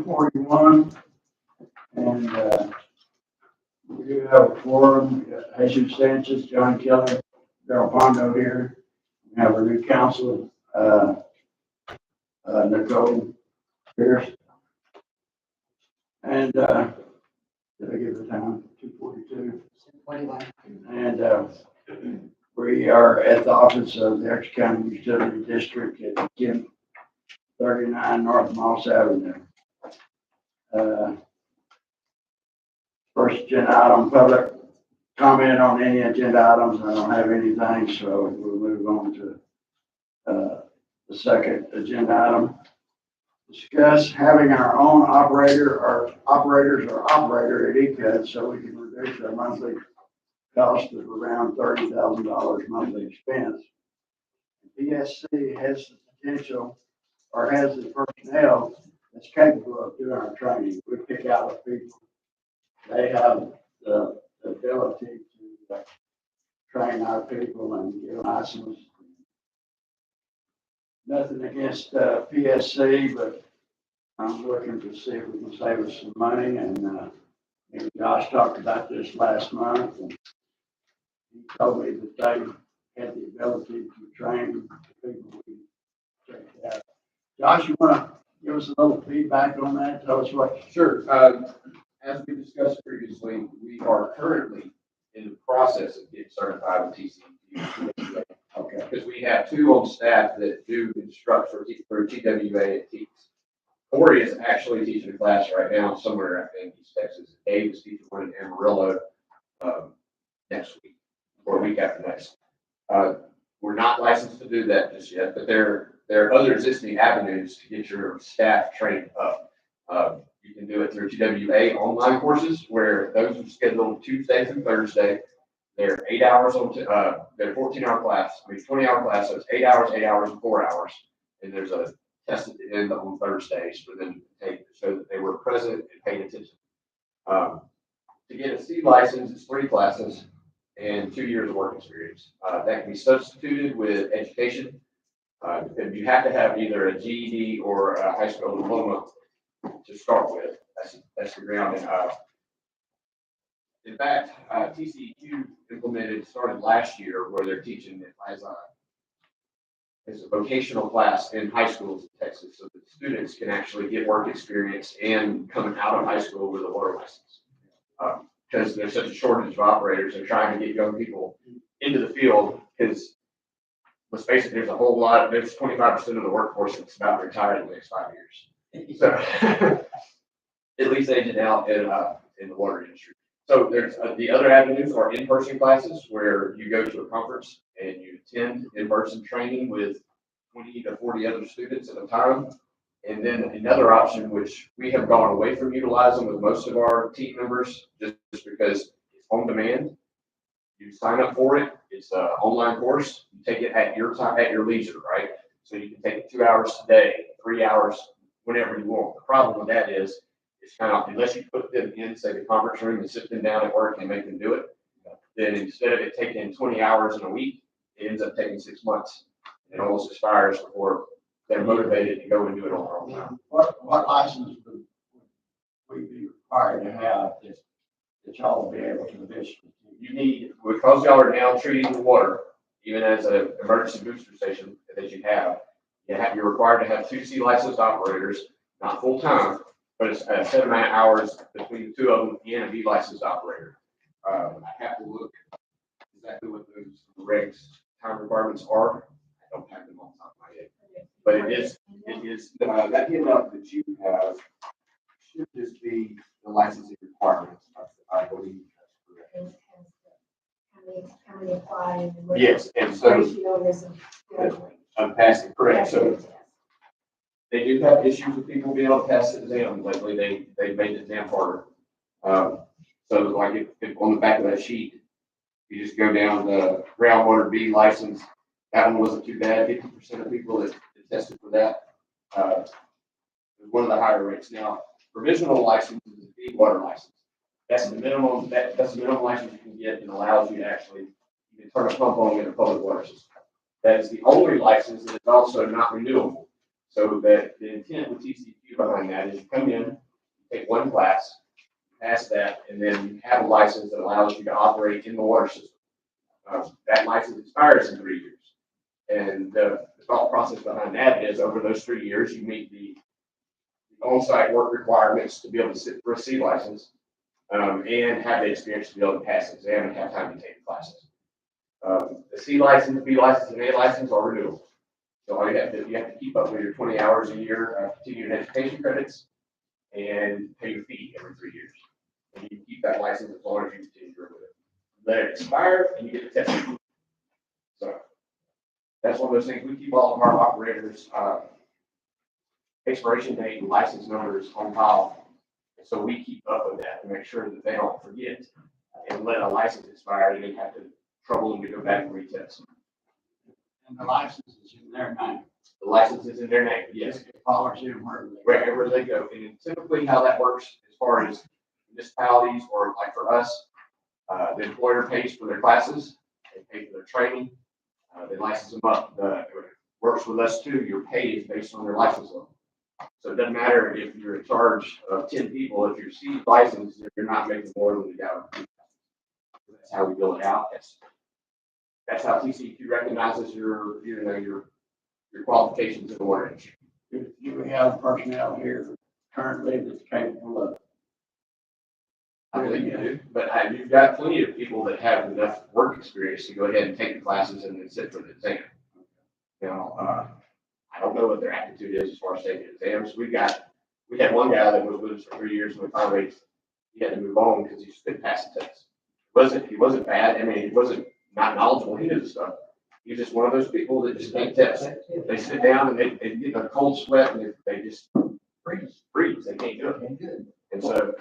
2:41, and we do have a forum. We got Jesus Sanchez, John Kelly, Darrell Pondo here. We have our new council, Nicole Pierce. And did I give the time? 2:42. 21. And we are at the office of the Exeter County Utility District at 1039 North Moss Avenue. First agenda item, public comment on any agenda items. I don't have anything, so we'll move on to the second agenda item. Discuss having our own operator or operators or operator at ECUD so we can reduce our monthly cost of around $30,000 monthly expense. PSC has the potential or has the personnel that's capable of doing our training. We pick out the people. They have the ability to train our people and get licensed. Nothing against PSC, but I'm looking to see if we can save us some money. And Josh talked about this last month, and he told me that they had the ability to train the people we checked out. Josh, you want to give us a little feedback on that? Tell us what. Sure. As we discussed previously, we are currently in the process of getting certified with TCU. Okay. Because we have two on staff that do instruct for TWA at TEAS. Corey is actually teaching a class right now somewhere, I think, East Texas. Dave is teaching one in Amarillo next week or week after next. We're not licensed to do that just yet, but there are other existing avenues to get your staff trained up. You can do it through TWA online courses, where those are scheduled Tuesday through Thursday. They're 8 hours on, they're 14-hour class, 20-hour class, so it's 8 hours, 8 hours, and 4 hours. And there's a test at the end on Thursdays for them to take, so that they were present and paying attention. To get a C license, it's 3 classes and 2 years of work experience. That can be substituted with education. And you have to have either a GED or a high school diploma to start with. That's the grounding. In fact, TCEQ started last year, where they're teaching it as a vocational class in high schools in Texas, so that students can actually get work experience and coming out of high school with a water license. Because there's such a shortage of operators, they're trying to get young people into the field. Because let's face it, there's 25% of the workforce that's about to retire in the next 5 years. So at least aging out in the water industry. So there's the other avenues are in-person classes, where you go to a conference and you attend in-person training with 20 to 40 other students at a time. And then another option, which we have gone away from utilizing with most of our team members, just because it's on demand. You sign up for it. It's an online course. You take it at your time, at your leisure, right? So you can take it 2 hours today, 3 hours, whenever you want. The problem with that is, it's kind of, unless you put them in, say, the conference room and sit them down at work and make them do it, then instead of it taking 20 hours in a week, it ends up taking 6 months. It almost expires before they're motivated to go and do it on their own time. What license would we be required to have that y'all will be able to visit? You need, because y'all are now treating the water, even as an emergency booster station that you're required to have 2 C licensed operators, not full time, but it's a set amount of hours between the 2 of them and a B licensed operator. I have to look exactly what those regs time requirements are. I don't have them on top of my head, but it is that handout that you have should just be the licensing requirements. I believe that's correct. How many apply? And yes, and so I'm passing correct. So they do have issues with people being able to pass the exam. Lately, they made the exam harder. So like if on the back of that sheet, you just go down the groundwater B license. That one wasn't too bad. 50% of people that tested for that was one of the higher rates. Now, provisional license is a B water license. That's the minimum. That's the minimum license you can get, and allows you to actually you can turn a pump on in a public water system. That is the only license that is also not renewable. So that the intent with TCQ behind that is you come in, take one class, pass that, and then you have a license that allows you to operate in the water system. That license expires in 3 years. And the thought process behind that is over those 3 years, you meet the on-site work requirements to be able to sit for a C license, and have the experience to be able to pass the exam and have time to take the classes. The C license, B license, and A license are renewable. So all you have to keep up with your 20 hours a year of continuing education credits and pay your fee every 3 years. And you can keep that license as long as you continue to renew it. Let it expire and you get the test. So that's one of those things. We keep all of our operators, expiration date and license numbers on file. So we keep up with that to make sure that they don't forget and let a license expire and then have to trouble them to go back and retest. And the license is in their name. The license is in their name, yes, It follows them wherever they go. wherever they go. And typically how that works as far as municipalities or like for us, the employer pays for their classes, they pay for their training, they license them up. It works with us too. Your pay is based on their license level. So it doesn't matter if you're in charge of 10 people, if you're C licensed, if you're not making more than the guy. That's how we build it out. That's how TCQ recognizes your qualifications in the water industry. Do we have personnel here currently that's capable of? I believe you do, but you've got plenty of people that have enough work experience to go ahead and take the classes and then sit for the exam. You know, I don't know what their aptitude is as far as taking exams. We had one guy that was with us for 3 years and we finally, he had to move on because he just couldn't pass the test. He wasn't bad. I mean, he wasn't not knowledgeable. He knew the stuff. He's just one of those people that just can't test. They sit down and they get a cold sweat and they just freeze. They can't do it. And so,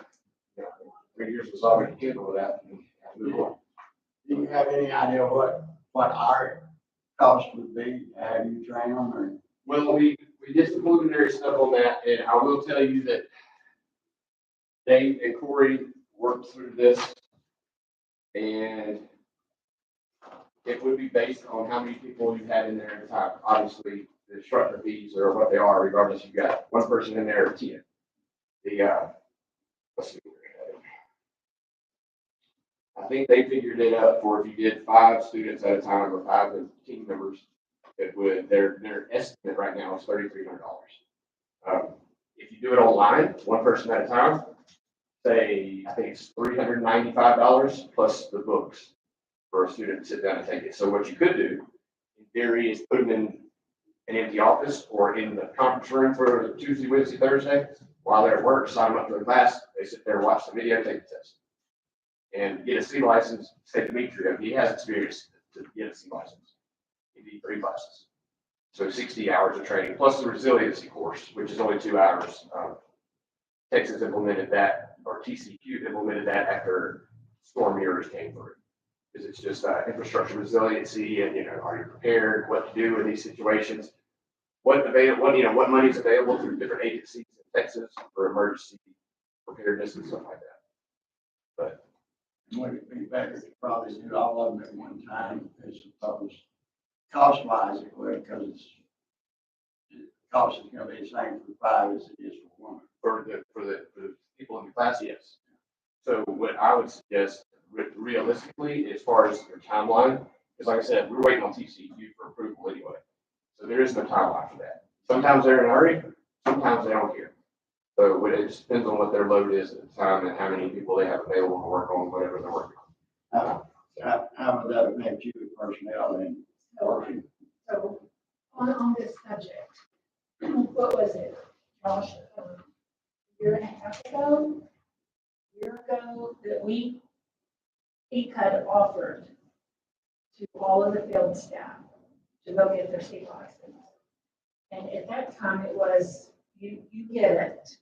you know, 3 years was all we could do with that. And move on. Do you have any idea what our cost would be to have you train them or? Well, we did some preliminary stuff on that, and I will tell you that Dave and Corey worked through this, and it would be based on how many people you had in there at the time. Obviously, the instructor fees are what they are, regardless if you got one person in there or 10. Let's see. I think they figured it up for if you did 5 students at a time or 5 team members, their estimate right now is $3,300. If you do it online, one person at a time, say, I think it's $395 plus the books for a student to sit down and take it. So what you could do, in theory, is put them in an empty office or in the conference room for Tuesday, Wednesday, Thursday, while they're at work, sign them up for the class, they sit there, watch the video, take the test. And get a C license, say Demetrio, he has experience to get a C license. You need 3 classes. So 60 hours of training, plus the resiliency course, which is only 2 hours. Texas implemented that, or TCQ implemented that after storm mirrors came through. Because it's just infrastructure resiliency and, you know, are you prepared, what to do in these situations, what money is available through different agencies in Texas for emergency preparedness and stuff like that. But Would it be better to probably do all of them at one time as opposed, cost-wise, it would, because the cost is gonna be the same for 5 as it is for 1. for the people in the class, yes. So what I would suggest realistically, as far as your timeline, is like I said, we're waiting on TCU for approval anyway. So there is no timeline for that. Sometimes they're in a hurry, sometimes they don't care. So it just depends on what their load is at the time and how many people they have available to work on whatever they're working on. How would that affect you with personnel and working? So on this subject, what was it, Josh, a year and a half ago? That we, ECUD offered to all of the field staff to go get their state license. And at that time, it was, you get it,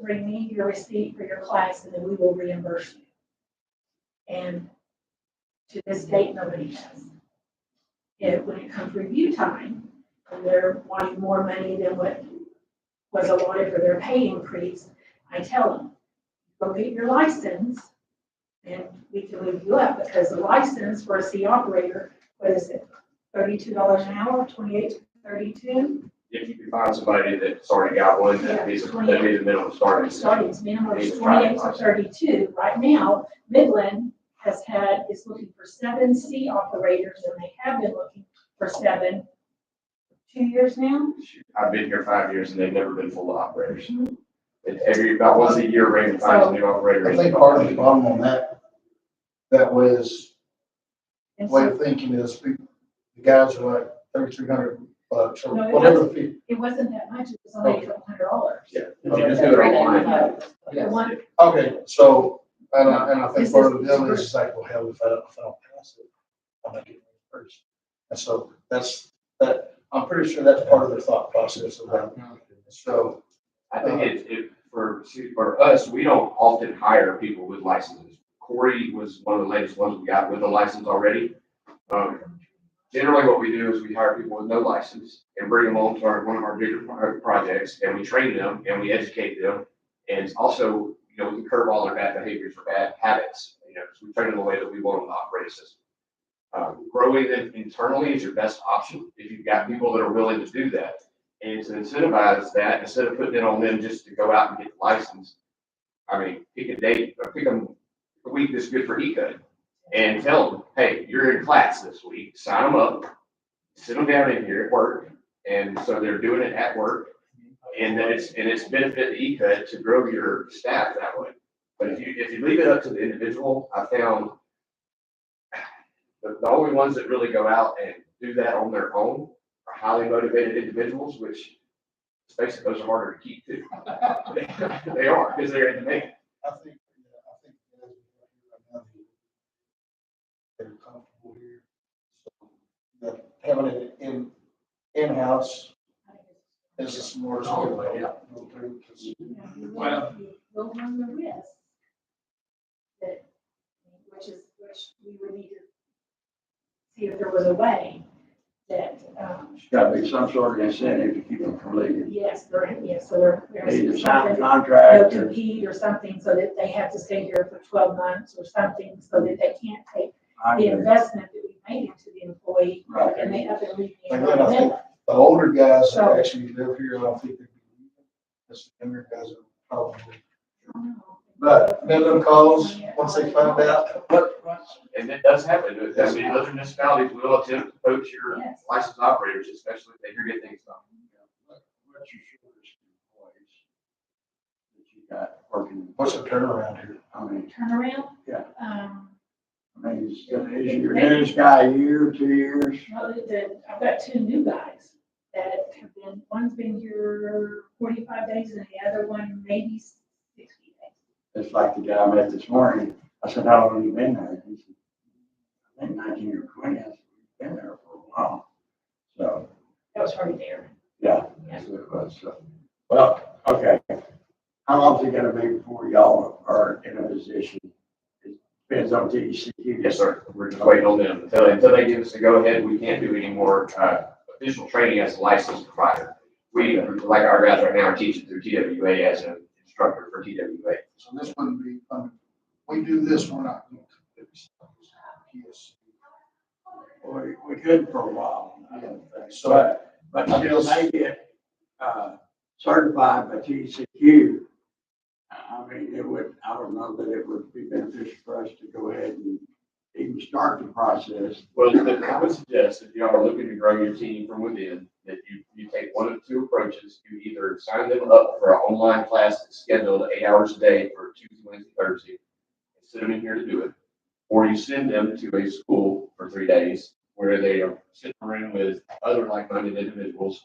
bring me your receipt for your class, and then we will reimburse you. And to this date, nobody has. And when it comes review time, and they're wanting more money than what was allotted for their pay increase, I tell them, go get your license, and we can move you up, because the license for a C operator, what is it, $32 an hour, 28 to 32? if you can find somebody that's already got one, that'd be the minimum starting. Starting minimum is 28 to 32. Right now, Midland is looking for 7 C operators, and they have been looking for 7, 2 years now. I've been here 5 years and they've never been full of operators. About once a year, Raymond finds a new operator. I think part of the problem on that way is, And way so of thinking is, the guys are like $3,300 or No, it whatever the fee. it wasn't that much, it was only a couple $100. Yeah, if you just do it online. The one, Okay, so, and I think part of the deal is like, well, hell, if I don't pass it, I'm not getting it first. And so I'm pretty sure that's part of their thought process of that. So, I think for us, we don't often hire people with licenses. Corey was one of the latest ones we got with a license already. Generally, what we do is we hire people with no license and bring them on to one of our bigger projects, and we train them and we educate them. And also, we can curb all their bad behaviors or bad habits. So we train them the way that we want them to operate a system. Growing them internally is your best option if you've got people that are willing to do that. And to incentivize that, instead of putting it on them just to go out and get the license, pick a date, or pick a week that's good for ECUD, and tell them, hey, you're in class this week, sign them up, sit them down in here at work, and so they're doing it at work, and then it's benefit the ECUD to grow your staff that way. But if you leave it up to the individual, I found the only ones that really go out and do that on their own are highly motivated individuals, which, let's face it, those are harder to keep too. They are, because they're in demand. I think they're comfortable here. So, having it in-house is a smart way. Yeah. well, we'll run the risk that, which we would need to see if there was a way that, There's gotta be some sort of incentive to keep them from leaving. so there's Either sign a something, contract or. compete or something, so that they have to stay here for 12 months or something, so that they can't take the investment that we made into the employee, Right. and they up and leave the Again, I think the older guys that actually live here, I don't think they'd be leaving. The younger guys are probably. But Midland calls, once they find out, And it does happen. Other municipalities will attempt to poach your licensed operators, especially if they hear good things about them. What's your shortest employees that you got working? what's the turnaround here? Turnaround? Yeah. Is Maybe- your newest guy a year, 2 years? Well, I've got 2 new guys that have been, one's been here 45 days and the other one maybe 60 days. It's like the guy I met this morning. I said, how long have you been there? He said, I think 19 or 20. I said, we've been there for a while. So, That was already there. yeah, that's what it was. So, well, okay. How long is it gonna be before y'all are in a position? It depends on TCQ. Yes, sir. We're just waiting on them. Until they give us the go-ahead, we can't do any more official training as a licensed provider. We, like our guys right now, are teaching through TWA as an instructor for TWA. So this wouldn't be, we do this, we're not going to. Yes. We could for a while. So, But until they get, certified by TCQ, I don't know that it would be beneficial for us to go ahead and even start the process. Well, I would suggest if y'all are looking to grow your team from within, that you take one of 2 approaches. You either sign them up for an online class that's scheduled 8 hours a day for Tuesday, Wednesday, Thursday, and sit them in here to do it, or you send them to a school for 3 days where they are sitting in a room with other like-minded individuals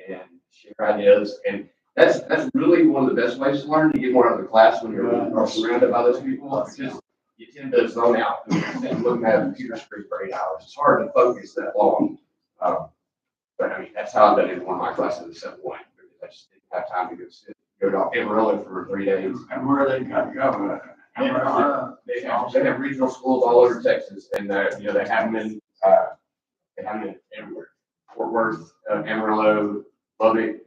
and share ideas. And that's really one of the best ways to learn. You get more out of the class when you're surrounded by those people. Because you tend to zone out and looking at a computer screen for 8 hours. It's hard to focus that long. But that's how I've done it in one of my classes at some point, because I just didn't have time to go to Amarillo for 3 days. And where they got to go. They have regional schools all over Texas, and they have them in everywhere. Fort Worth, Amarillo, Lubbock,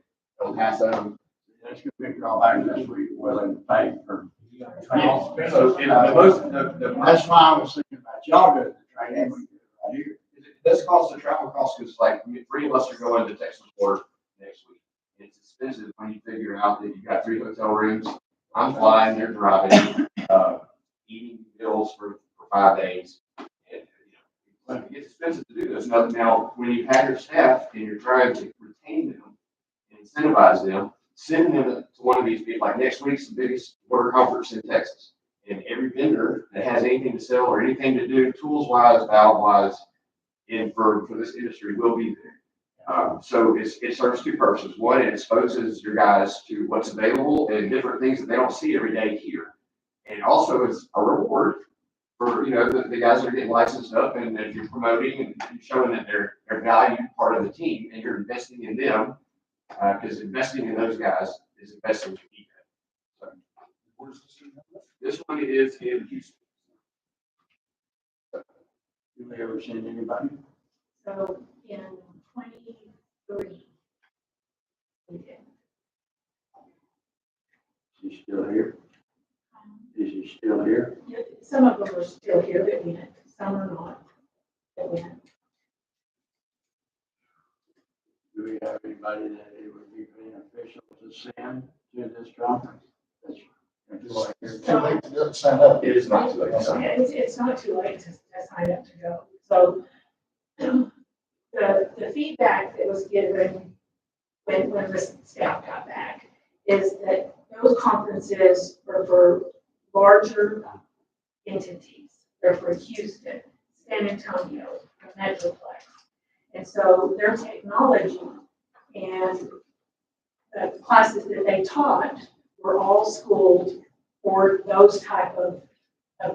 El Paso. That's gonna be a drawback this week, willing to pay for. So That's why I was thinking about y'all doing the training, we do it right here. it does cost the travel cost, because like 3 of us are going to Texas for next week. expensive when you figure out that you've got 3 hotel rooms. I'm flying, you're driving, eating meals for 5 days. And, it gets expensive to do this. Now, when you have your staff and you're trying to retain them and incentivize them, send them to one of these people. Like next week's the biggest water conference in Texas. And every vendor that has anything to sell or anything to do, tools wise, valve wise, and for this industry will be there. So it serves 2 purposes. One, it exposes your guys to what's available and different things that they don't see every day here. And also it's a reward for, the guys that are getting licensed up, and if you're promoting and showing that they're valued part of the team and you're investing in them, because investing in those guys is investing in ECUD. So, Where's this one? this one is in Houston. You ever seen anybody? So in 23, we did. Is he still here? Is he still here? Yeah, some of them are still here that went, some are not that went. Do we have anybody that it would be beneficial to send to this conference? It's too late to do it, sign up. It is not too late to sign up. It's not too late to sign up to go. So the feedback that was given when the staff got back is that those conferences are for larger entities. They're for Houston, San Antonio, the Metroplex. And so their technology and the classes that they taught were all schooled for those type of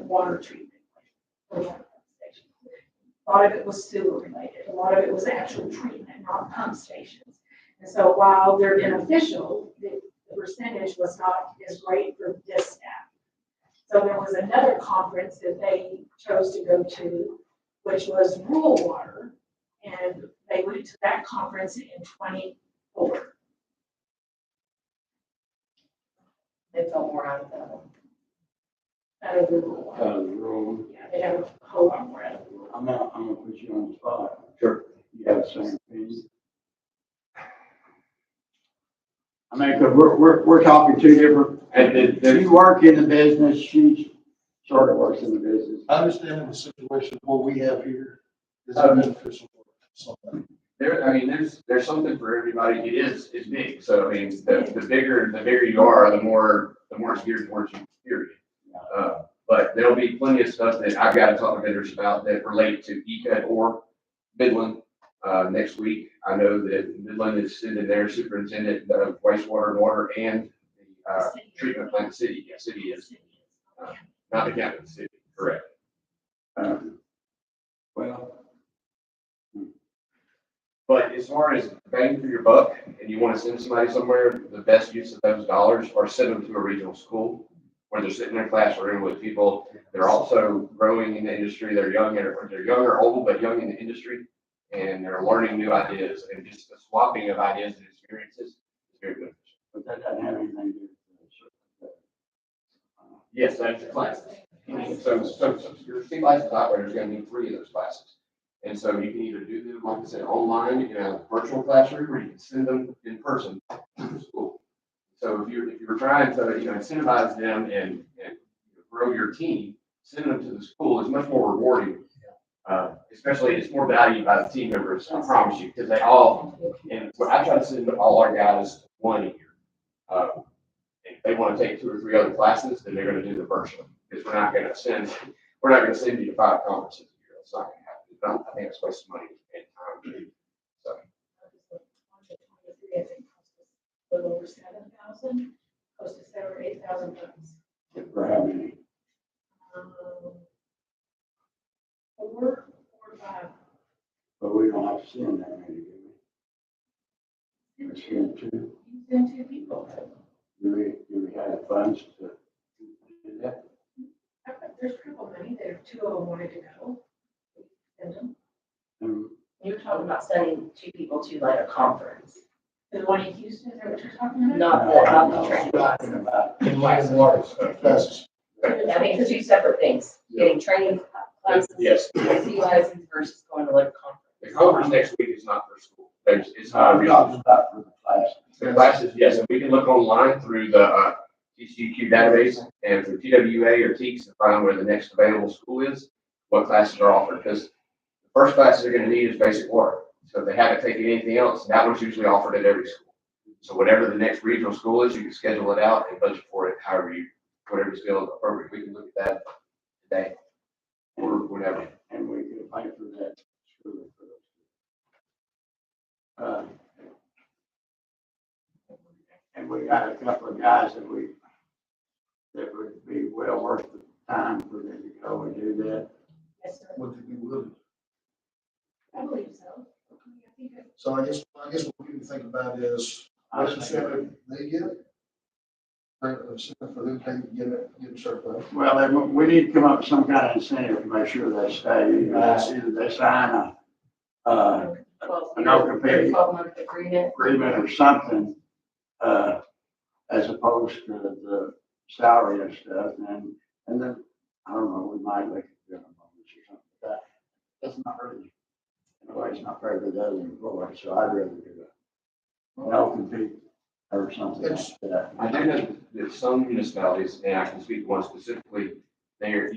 water treatment. A lot of it was sewer related. A lot of it was actual treatment, not pump stations. And so while they're beneficial, the percentage was not as great for this staff. So there was another conference that they chose to go to, which was rural water. And they went to that conference in 24. They felt more out of that one. Out of rural water. Room. Yeah, they have a whole lot more out of rural. I'm gonna put you on the spot. Sure. You have the same opinion? I mean, cause we're talking 2 different, And you work in the business, she sort of works in the business. I understand the situation, what we have here is beneficial for something. there's something for everybody. It's big. So I mean, the bigger you are, the more it's geared towards you, period. But there'll be plenty of stuff that I've got to talk to vendors about that relate to ECUD or Midland. Next week, I know that Midland is sending their superintendent, the wastewater and water, and the treatment plant. The city, yeah, city is not the county, the city, correct. Well, But as far as bang for your buck, and you want to send somebody somewhere, the best use of those dollars are send them to a regional school where they're sitting in a classroom with people that are also growing in the industry. They're young or old, but young in the industry, and they're learning new ideas, and just the swapping of ideas and experiences is very beneficial. but that doesn't have anything to do with it. Yes, that's the classes. So your state license operator is going to need 3 of those classes. And so you can either do them, like I said, online in a virtual classroom, or you can send them in person to the school. So if you're trying to, incentivize them and grow your team, sending them to the school is much more rewarding. Especially it's more valued by the team members, I promise you, because they all, and I try to send all our guys 1 a year. If they want to take 2 or 3 other classes, then they're going to do the virtual, because we're not going to send you to 5 conferences a year. That's not going to happen. I think it's wasting money and time. So. I think a little over 7,000, close to 7,000 or 8,000 bucks. For how many? 4 or 5. But we don't have to send that many, do we? We send 2. You send 2 people. Do we have funds to do that? There's triple money that if 2 of them wanted to go, send them. You were talking about sending 2 people to like a conference, The one in Houston, is that what you're talking about? not the training. Talking about. In water, classes. I think it's 2 separate things, getting training classes, Yes. C license versus going to like a conference. The conference next week is not for school. It's I'm not talking about for the class. The classes, yes, and we can look online through the ECUD database and through TWA or TEACS to find where the next available school is, what classes are offered, because the first classes they're gonna need is basic work. So if they haven't taken anything else, that one's usually offered at every school. So whatever the next regional school is, you can schedule it out and budget for it however you, whatever you feel appropriate. We can look at that today or whatever. And we could apply for that. Surely for those. And we got a couple of guys that would be well worth the time for them to go and do that. Yes, sir. Would you be willing? I believe so. I think that- So I guess what we can think about is, I what was incentive they get? Incentive for them to get it certified. Well, then we need to come up with some kind of incentive to make sure they stay. Either they sign a 12 no compete 12-month agreement. agreement or something, as opposed to the salary and stuff. And then, I don't know, we might look at doing a bonus or something like that. That's not really, in a way, it's not fair to the other employees, so I'd rather do a no compete or something like that. I do know that some municipalities, and I can speak to one specifically, their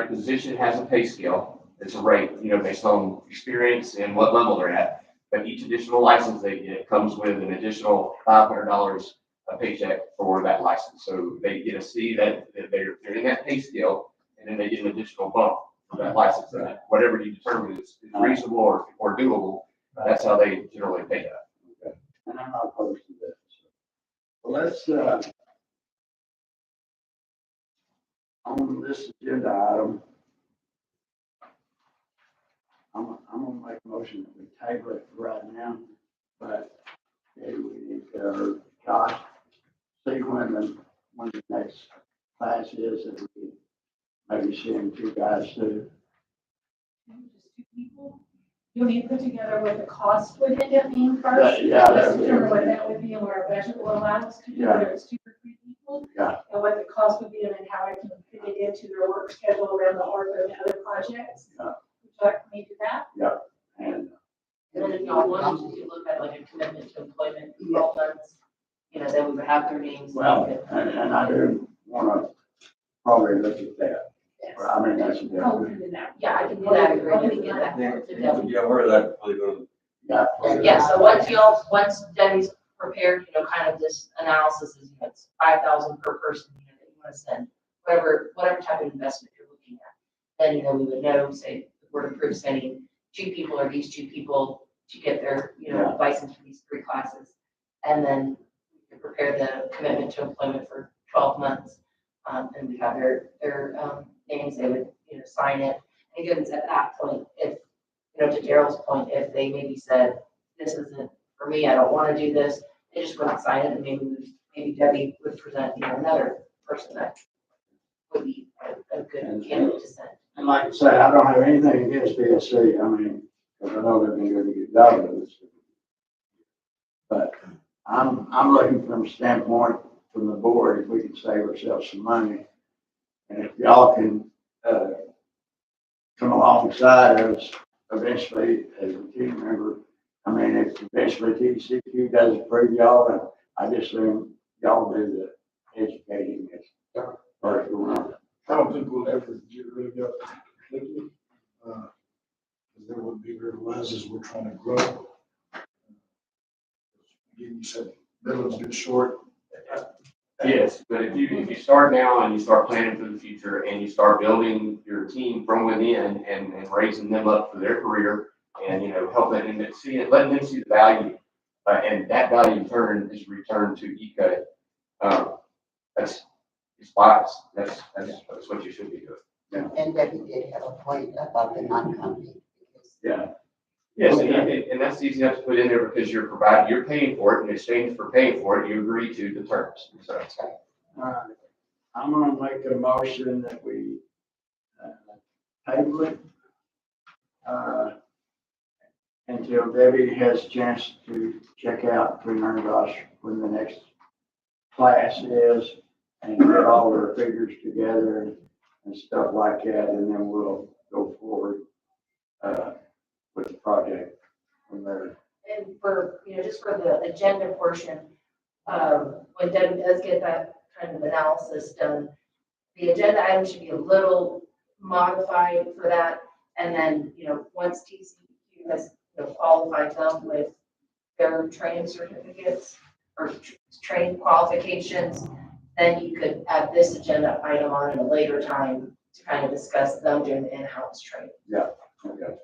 position has a pay scale. It's a rate, based on experience and what level they're at. But each additional license they get comes with an additional $500 a paycheck for that license. So they get to see that they're in that pay scale, and then they get an additional bump for that license. And whatever you determine is reasonable or doable, that's how they generally pay that. Okay. And I'm not opposed to that. So. Well, let's, on this agenda item, I'm gonna make a motion that we table it right now, but maybe we need to, Josh, see when the next class is, and we can maybe send two guys too. Just two people. You need to put together what the cost would end up being first. Yeah, Let's that'd be- determine what that would be and what our budget will allow us to do, Yeah. whether it's 2 or 3 people. Yeah. And what the cost would be and then how I can fit it into their work schedule around the ARPA and other projects. Yeah. Would you like me to do that? And And then if y'all wanted to look at like a commitment to employment for 12 months, then we would have their names. well, and I do wanna probably look at that. Yes. I mean, that's a Oh, we different. can do that. Yeah, I can do that agreement and get that to Debbie. Yeah, where that probably going? Yeah, so once Debbie's prepared, kind of this analysis is, it's 5,000 per person, that you want to send, whatever type of investment you're looking at. Then, we would know, say, if we're to approve sending 2 people or these 2 people to get their, Yeah. license for these 3 classes. And then we could prepare the commitment to employment for 12 months. And we have their names, they would, sign it. And again, it's at that point, if, to Daryl's point, if they maybe said, this isn't for me, I don't want to do this, they just wouldn't sign it, and maybe Debbie would present, another person that would be a good candidate to send. And like I say, I don't have anything against BSC, I mean, because I know they've been doing a good job of this. But I'm looking from a standpoint from the board, if we can save ourselves some money. And if y'all can, come alongside us eventually as a team member, I mean, if eventually TCQ does approve y'all, and I just assume y'all do the educating as far as going on. I don't think we'll ever get rid of it completely. There would be very less as we're trying to grow. Again, you said Midland's been short. Yes, but if you start now and you start planning for the future and you start building your team from within and raising them up for their career and, helping them see it, letting them see the value, and that value in turn is returned to ECUD. That's, it's wise. That's what you should be doing. And Debbie did have a point about the non-compete. Yeah. Yes, and that's easy enough to put in there because you're paying for it in exchange for paying for it, you agree to the terms. So I'm gonna make a motion that we, table it, until Debbie has a chance to check out between her and Josh when the next class is and get all their figures together and stuff like that, and then we'll go forward, with the project from there. And for, just for the agenda portion, when Debbie does get that kind of analysis done, the agenda item should be a little modified for that. And then, once TCEQ has qualified them with their training certificates or training qualifications, then you could add this agenda item on at a later time to kind of discuss them doing the in-house training. Okay.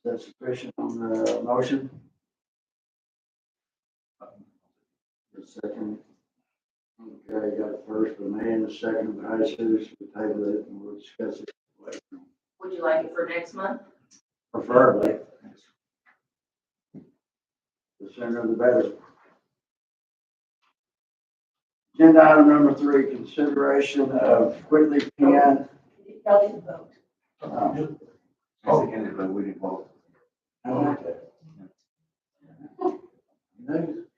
That's sufficient on the motion? The second. Okay, got it first by me and the second by Jesus. We'll table it and we'll discuss it later. Would you like it for next month? Preferably. The sooner the better. Agenda item number 3, consideration of Whitley Penn. Y'all didn't vote. Oh, again, but we didn't vote. Okay.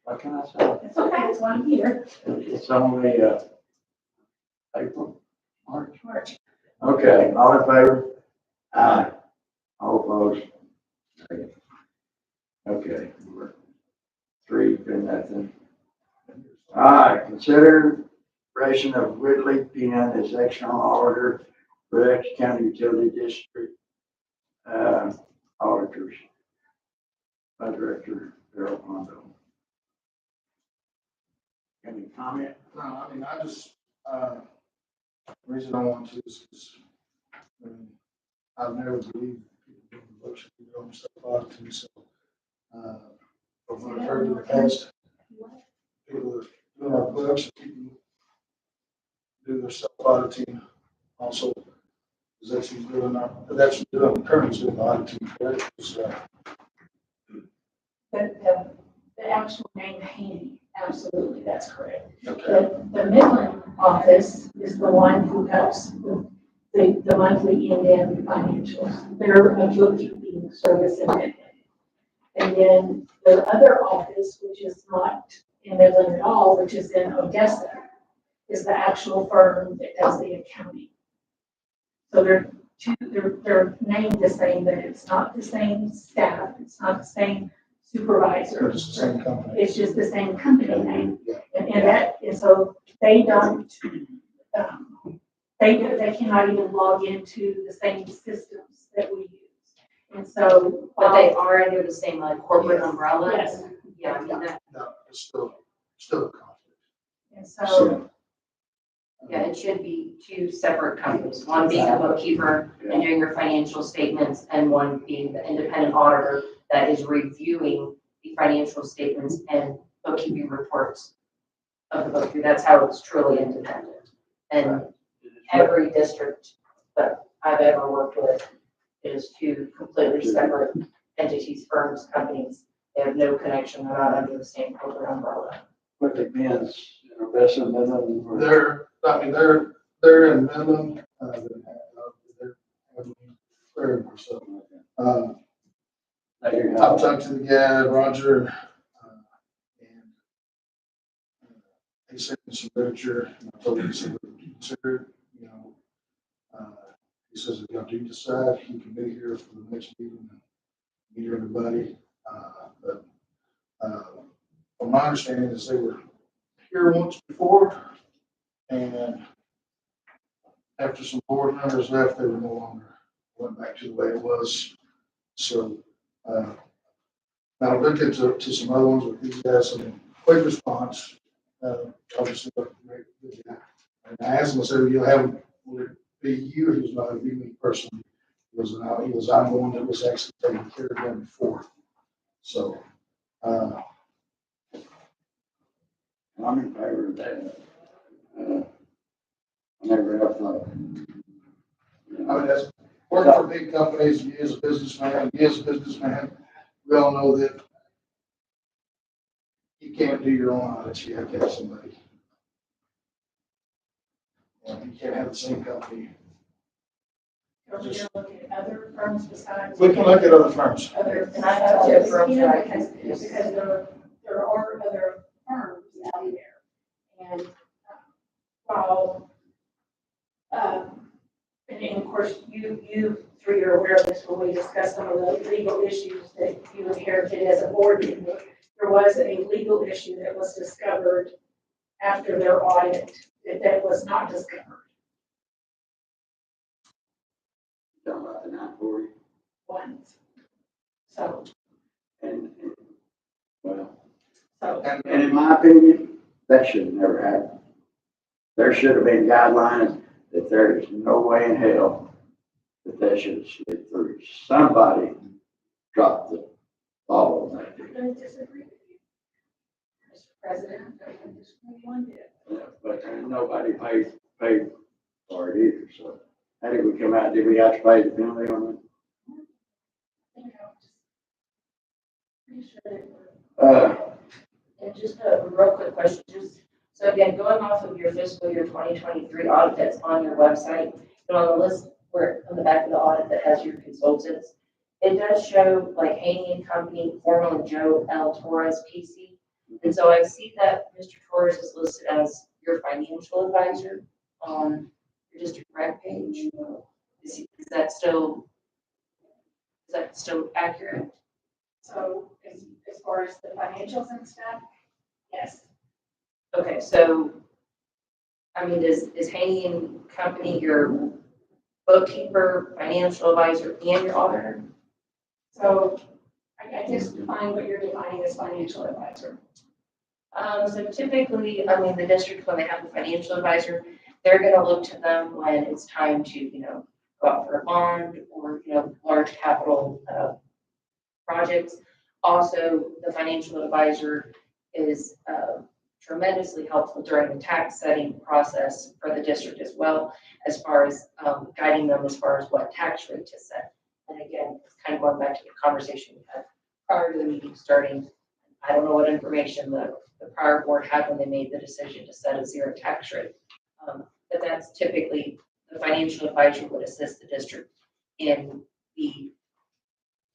What can I say? It's okay, it's one year. It's only, April, March. March. Okay, all in favor? Aye. All opposed? Okay, we're 3 to nothing. All right, consideration of Whitley Penn as external auditor for X County Utility District, auditors. By Director Darrell Hondo. Any comment? No, I mean, I just, the reason I want to is because, I've never believed people doing the books, people don't stuff auditing, so, from what I've heard in the past, people are doing our books, people do their self-auditing also. Is that she's doing, that's doing currently doing auditing, correct? The actual name Haney, absolutely, that's correct. Okay. The Midland office is the one who helps with the monthly end financials. They're a bookkeeping service in Midland. And then the other office, which is not in Midland at all, which is in Odessa, is the actual firm that does the accounting. So they're named the same, but it's not the same staff, it's not the same supervisor. It's the same company. It's just the same company name. And so they don't, they cannot even log into the same systems that we use. And so. But they are under the same like corporate umbrella? Yes. Yeah, I mean, that, No, it's still a conflict. And so, yeah, it should be 2 separate companies, one being a bookkeeper and doing your financial statements, and one being the independent auditor that is reviewing the financial statements and bookkeeping reports of the bookkeeper. That's how it's truly independent. And every district that I've ever worked with is 2 completely separate entities, firms, companies. They have no connection. They're not under the same corporate umbrella. Whitley Penn's, Odessa, Midland. or- They're in Midland, they're, so, I've talked to the guy, Roger, and he sent me some literature, and I told him to consider it, he says, if y'all do decide, he can be here for the next meeting and meet everybody, but, from my understanding is they were here once before, and after some board members left, they were no longer, went back to the way it was. So, now look into some other ones with these guys, some quick response. Obviously, great, good guy. And I asked him, I said, will it be you? He was not, it'd be me personally. He was, I'm the one that was actually taking care of them before. So, I'm in favor of that. I never have thought. I mean, that's working for big companies, you as a businessman, we all know that you can't do your own audits, you have to have somebody. And you can't have the same company. we're going to look at other firms besides. We can look at other firms. Other, And I have to approach that. because there are other firms out there. And while, and and of course, you three are aware of this when we discussed some of the legal issues that you inherited as a board member. There was a legal issue that was discovered after their audit that was not discovered Talking about the 940, once. So, well, so, and in my opinion, that should have never happened. There should have been guidelines that there is no way in hell that should have slid through. Somebody dropped the ball on that. I'm going to disagree with you, Mr. President. I'm going to disagree on this. But nobody paid for it either, so how did we come out? Did we have to pay the penalty on it? I think I was pretty sure that we're. And just a real quick question, so again, going off of your fiscal year 2023 audit that's on your website, and on the list where, on the back of the audit that has your consultants, it does show like Haney and Company, formerly Joe L. Torres, PC. And so I see that Mr. Torres is listed as your financial advisor on your district rec page. Is that still accurate? So as far as the financials and stuff, yes. Okay, so, I mean, is Haney and Company your bookkeeper, financial advisor, and your auditor? So I just define what you're defining as financial advisor. So typically, I mean, the district, when they have a financial advisor, they're gonna look to them when it's time to, go out for a bond or, large capital, projects. Also, the financial advisor is, tremendously helpful during the tax setting process for the district as well, as far as guiding them as far as what tax rate to set. And again, it's kind of going back to the conversation we had prior to the meeting starting. I don't know what information the prior board had when they made the decision to set a zero tax rate. But that's typically, the financial advisor would assist the district in the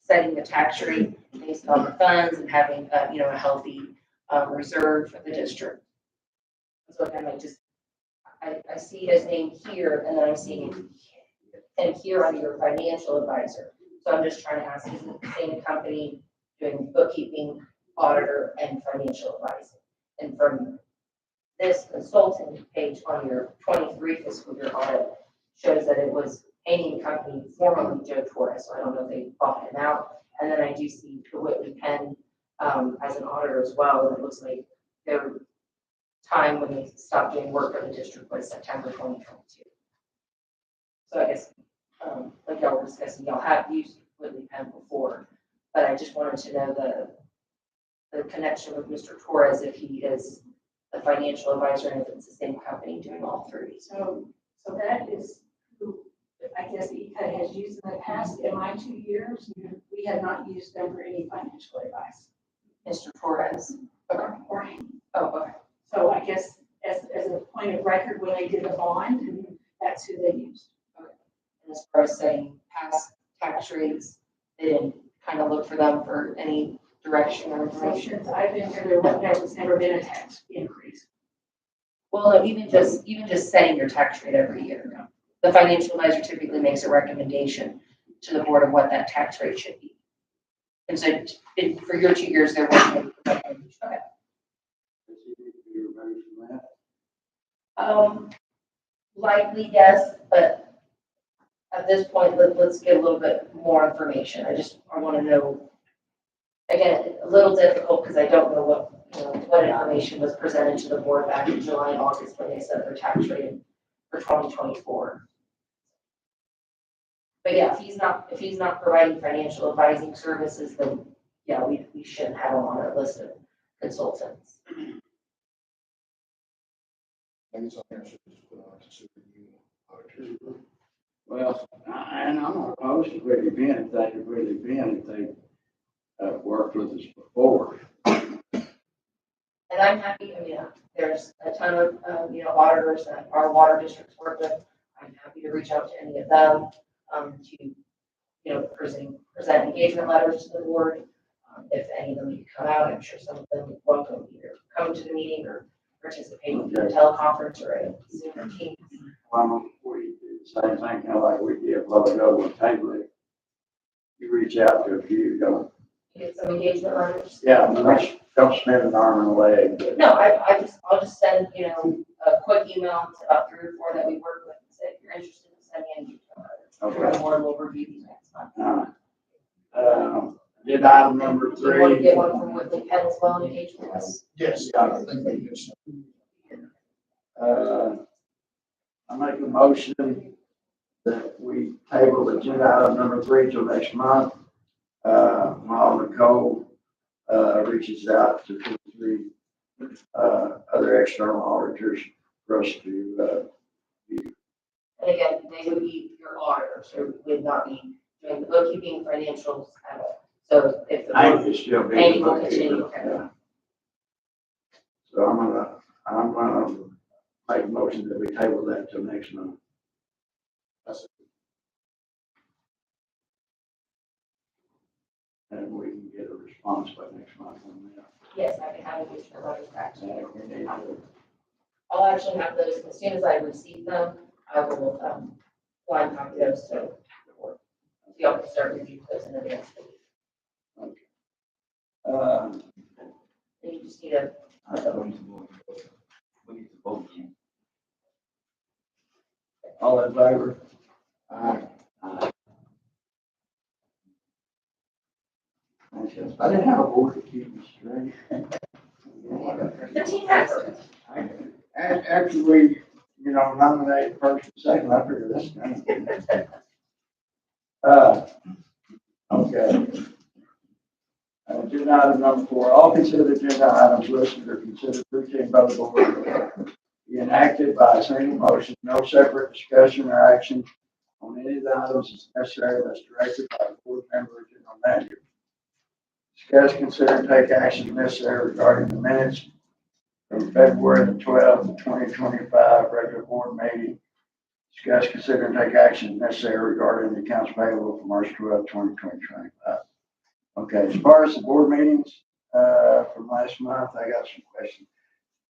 setting the tax rate based on the funds and having, a healthy reserve for the district. So again, I see his name here, and then I'm seeing him here under your financial advisor. So I'm just trying to ask, is it the same company doing bookkeeping, auditor, and financial advising? And from this consultant page on your 23 fiscal year audit shows that it was Haney & Company, formerly Joe Torres, so I don't know if they bought him out. And then I do see the Whitley Penn as an auditor as well, and it looks like their time when they stopped doing work for the district was September 2022. So I guess, like y'all were discussing, y'all have used Whitley Penn before, but I just wanted to know the connection with Mr. Torres, if he is the financial advisor and if it's the same company doing all three. So that is who I guess ECUD has used in the past. In my 2 years, we have not used them for any financial advice. Mr. Torres. Or Oh, okay. so I guess as a point of record, when they did the bond, that's who they used. And as far as setting past tax rates, they didn't kind of look for them for any direction or So information. since I've been here, there's never been a tax increase. Well, no, even just setting your tax rate every year. The financial advisor typically makes a recommendation to the board of what that tax rate should be. And so for your 2 years, there wasn't a recommendation. Okay. Likely, yes, but at this point, let's get a little bit more information. I want to know, again, a little difficult because I don't know what information was presented to the board back in July and August when they set their tax rate for 2024. But yeah, if he's not providing financial advising services, then yeah, we shouldn't have him on our list of consultants. I guess I should just put on consider you auditors. Well, and I'm not opposed to Whitley Penn if they worked with us before. And I'm happy, there's a ton of, auditors that our water districts work with. I'm happy to reach out to any of them, to, present engagement letters to the board. If any of them could come out, I'm sure some of them would welcome either coming to the meeting or participating in a teleconference or a Zoom or Teams. Before you do same thing, kind of like we did a while ago with table it. You reach out to a few, don't, Get some engagement letters. yeah, I mean, don't spend an arm and a leg, but No, I'll just send, a quick email to about 3 or 4 that we work with and say, if you're interested in sending an engagement letter. Okay. More, we'll review these next month. agenda item number Do you want to 3. get one from Whitley Penn as well, engagement list? Yes, I think they can. I make a motion that we table agenda item number 3 till next month. While Nicole, reaches out to 2 or 3, other external auditors for us to, And again, they would be your auditors, so we would not be doing the bookkeeping, financials at all. So if the I board, can still be. Andy will continue. Yeah. So I'm gonna make a motion that we table that till next month. And we can get a response by next month on that. yes, I can have engagement letters back to you. And we need to, I'll actually have those, as soon as I receive them, I will, blind copy those, so y'all can start reviewing those in advance. um, And you just need a, We need to vote. all in favor? Aye. Aye. I didn't have a board to keep me straight. the team effort. After we, nominate first and second, I figured this is gonna. Okay. Agenda item number 4, all considered agenda items listed are considered routine by the board. Be enacted by a single motion, no separate discussion or action on any of the items is necessary unless directed by the board member or general manager. Discuss, consider, and take action necessary regarding the minutes from February the 12th, 2025 regular board meeting. Discuss, consider, and take action necessary regarding the accounts payable for March 12th, 2025. Okay, as far as the board meetings, from last month, I got some questions.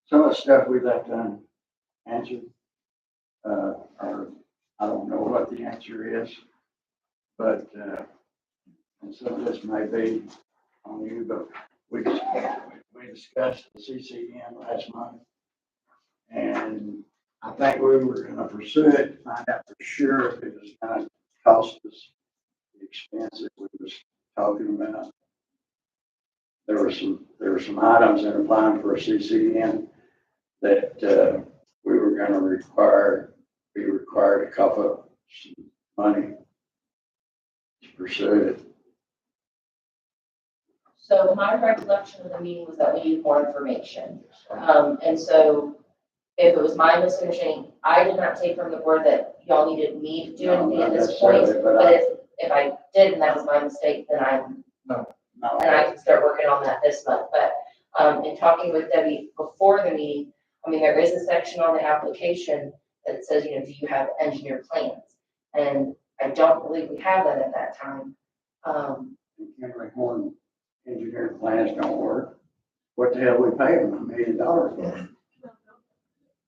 Some of the stuff we left unanswered, or I don't know what the answer is, but, and some of this may be on you, but we discussed the CCN last month. And I think we were gonna pursue it, to find out for sure if it was gonna cost us the expense that we was talking about. There were some items in applying for a CCN that, we were gonna be required to cough up some money to pursue it. So my recollection of the meeting was that we needed more information. And so if it was my misunderstanding, I did not take from the board that y'all needed me to do No, anything at not this point. necessarily, but But if I did, and that was my mistake, then I can start working on that this month. But, in talking with Debbie before the meeting, I mean, there is a section on the application that says, do you have engineered plans? And I don't believe we have that at that time. Henry Horn engineered plans don't work. What the hell we pay them $1 million for?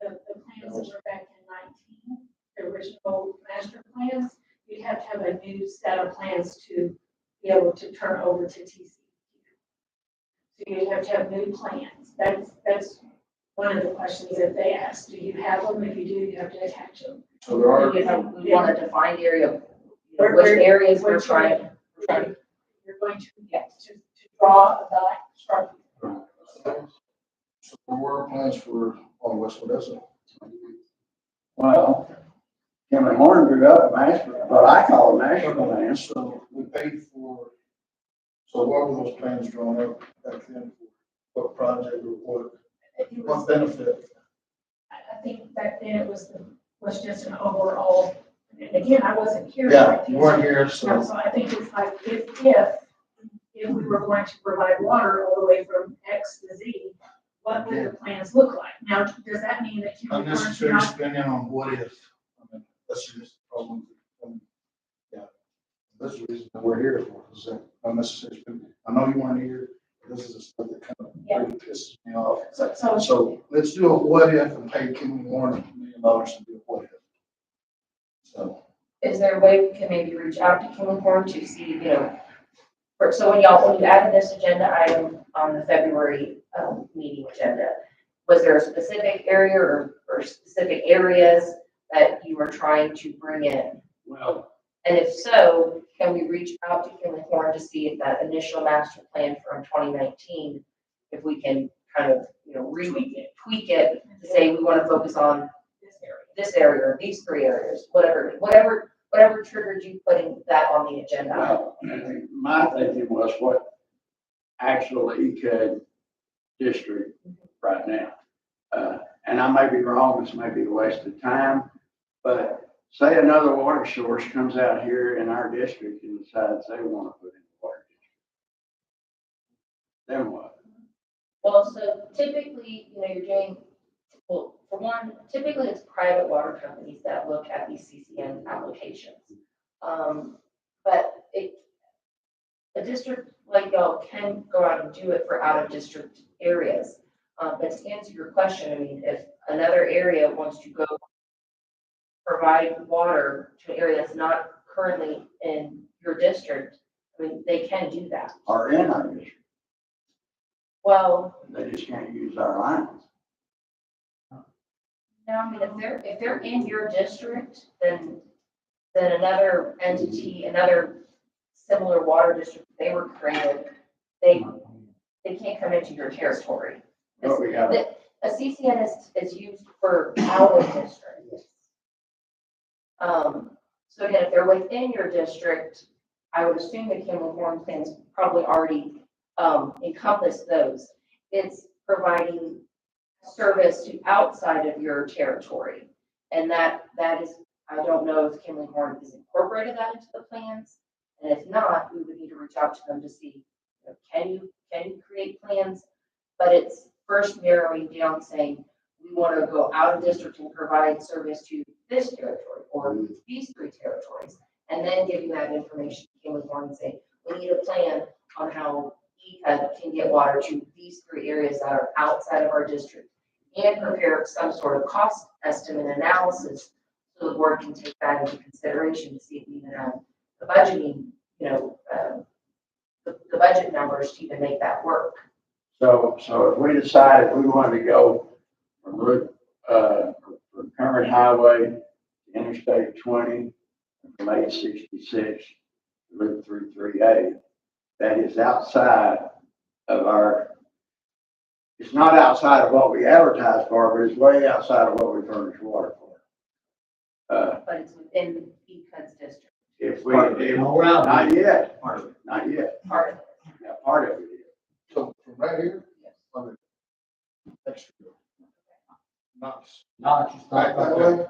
The plans that were back in 19, the original master plans, you'd have to have a new set of plans to be able to turn over to TCEQ. So you'd have to have new plans. That's one of the questions that they asked. Do you have them? If you do, you have to attach them. So there are, We want a defined area, of, Where- which where- areas we're where- trying. You're going to get to draw a dot structure. so there were plans for, on West Odessa. Well, Henry Horn drew up a master, what I call a master plan. So we paid for, so what were those plans drawn up back then? What project or what benefit? I think back then it was just an overall, and again, I wasn't here. Yeah, you weren't here, No, so so I think it's like, if we were going to provide water all the way from X to Z, what would the plans look like? Now, does that mean that you would want to unnecessary not? spending on what if. I mean, that's just the problem. Yeah. That's the reason that we're here for, is that unnecessary spending. I know you weren't here, but this is the stuff that kind of really pisses me off. So let's do a what if and pay Kenny Warren $1 million to do a what if. So, Is there a way we can maybe reach out to Killenhorn to see, so when you added this agenda item on the February, meeting agenda, was there a specific area or specific areas that you were trying to bring in? Well, And if so, can we reach out to Killenhorn to see if that initial master plan from 2019, if we can kind of, tweak it to say we want to focus on this area or these three areas, whatever triggered you putting that on the agenda. well, I think my thinking was what actual ECUD district right now. And I may be wrong, this may be a waste of time, but say another water source comes out here in our district and decides they want to put in a water district. Then what? Well, so typically, you're doing, well, for one, typically it's private water companies that look at these CCN applications. But a district like y'all can go out and do it for out of district areas. But to answer your question, I mean, if another area wants to go provide water to an area that's not currently in your district, I mean, they can do that. Are in our district, Well, they just can't use our lines. no, I mean, if they're in your district, then another entity, another similar water district, they were created, they can't come into your territory. But we got, A CCN is used for out of district. So again, if they're within your district, I would assume the Killenhorn plans probably already encompass those. It's providing service to outside of your territory. And that is, I don't know if Killenhorn has incorporated that into the plans. And if not, we would need to reach out to them to see, can you create plans? But it's first narrowing down saying, we want to go out of district and provide service to this territory or these three territories. And then giving that information to Killenhorn and say, we need a plan on how ECUD can get water to these three areas that are outside of our district, and prepare some sort of cost estimate analysis so the board can take that into consideration to see if we even have the budgeting, the budget numbers to even make that work. so if we decided we wanted to go from from current highway to Interstate 20, from 866 to Loop 33A, that is outside of it's not outside of what we advertise for, but it's way outside of what we furnish water for. But it's within ECUD's district, If we, Part of it. not yet, Part of it. not yet. part of it. Yeah, part of it is. so from right here, Yes. on the next to it. Not Not just back that way,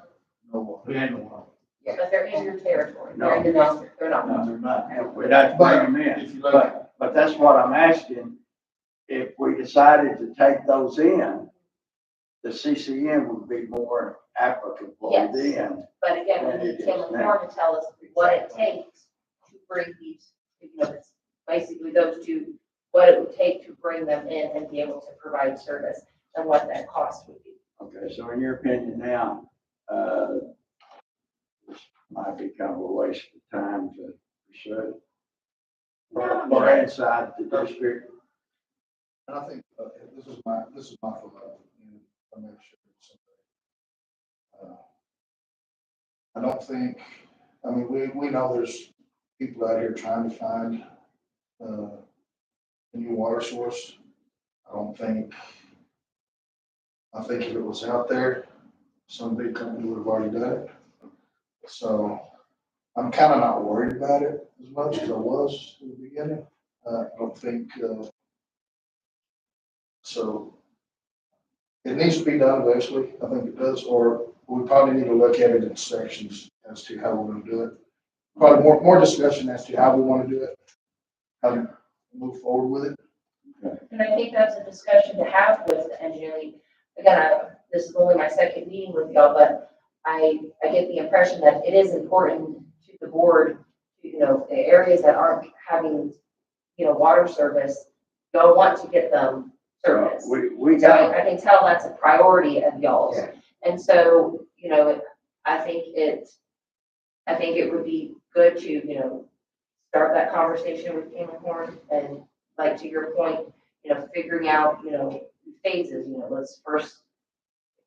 no water. We had no water. But they're in your territory, No. they're in your district, they're not. No, they're not. And we'd have to bring them in. If you look, But that's what I'm asking. If we decided to take those in, the CCN would be more applicable Yes. then. But again, we need Killenhorn to tell us what it takes to bring these, it's basically those two, what it would take to bring them in and be able to provide service and what that cost would be. Okay, so in your opinion now, this might be kind of a waste of time to pursue it. No, I mean, Or inside the district. and I think, this is my philosophy, and I make sure it's something. I don't think, I mean, we know there's people out here trying to find, a new water source. I think if it was out there, some big company would have already done it. So I'm kind of not worried about it as much as I was in the beginning. I don't think, so it needs to be done eventually. I think it does, or we probably need to look at it in sections as to how we're going to do it. Probably more discussion as to how we want to do it, how to move forward with it. And I think that's a discussion to have with the engineering. Again, this is only my second meeting with y'all, but I get the impression that it is important to the board, the areas that aren't having, water service, y'all want to get them service. We So got, I can tell that's a priority of y'all's. Yeah. And so, I think I think it would be good to, you know, start that conversation with King Horn and like to your point, you know, figuring out, you know, phases, you know, let's first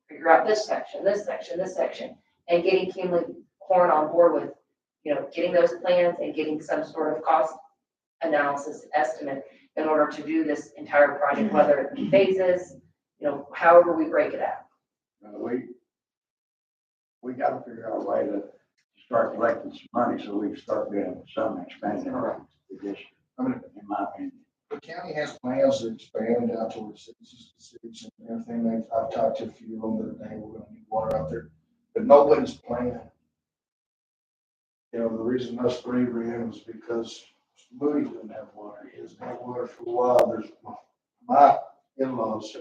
figure out this section, this section, this section, and getting King Horn on board with, you know, getting those plans and getting some sort of cost analysis estimate in order to do this entire project, whether it be phases, you know, however we break it out. We gotta figure out a way to start collecting some money so we can start doing some expansion around the district, I mean, in my opinion. the county has plans to expand out towards cities and everything. I've talked to a few of them that, hey, we're gonna need water out there, but nobody's planning. You know, the reason us three ran was because Moody didn't have water. He hasn't had water for a while. There's, my in-laws,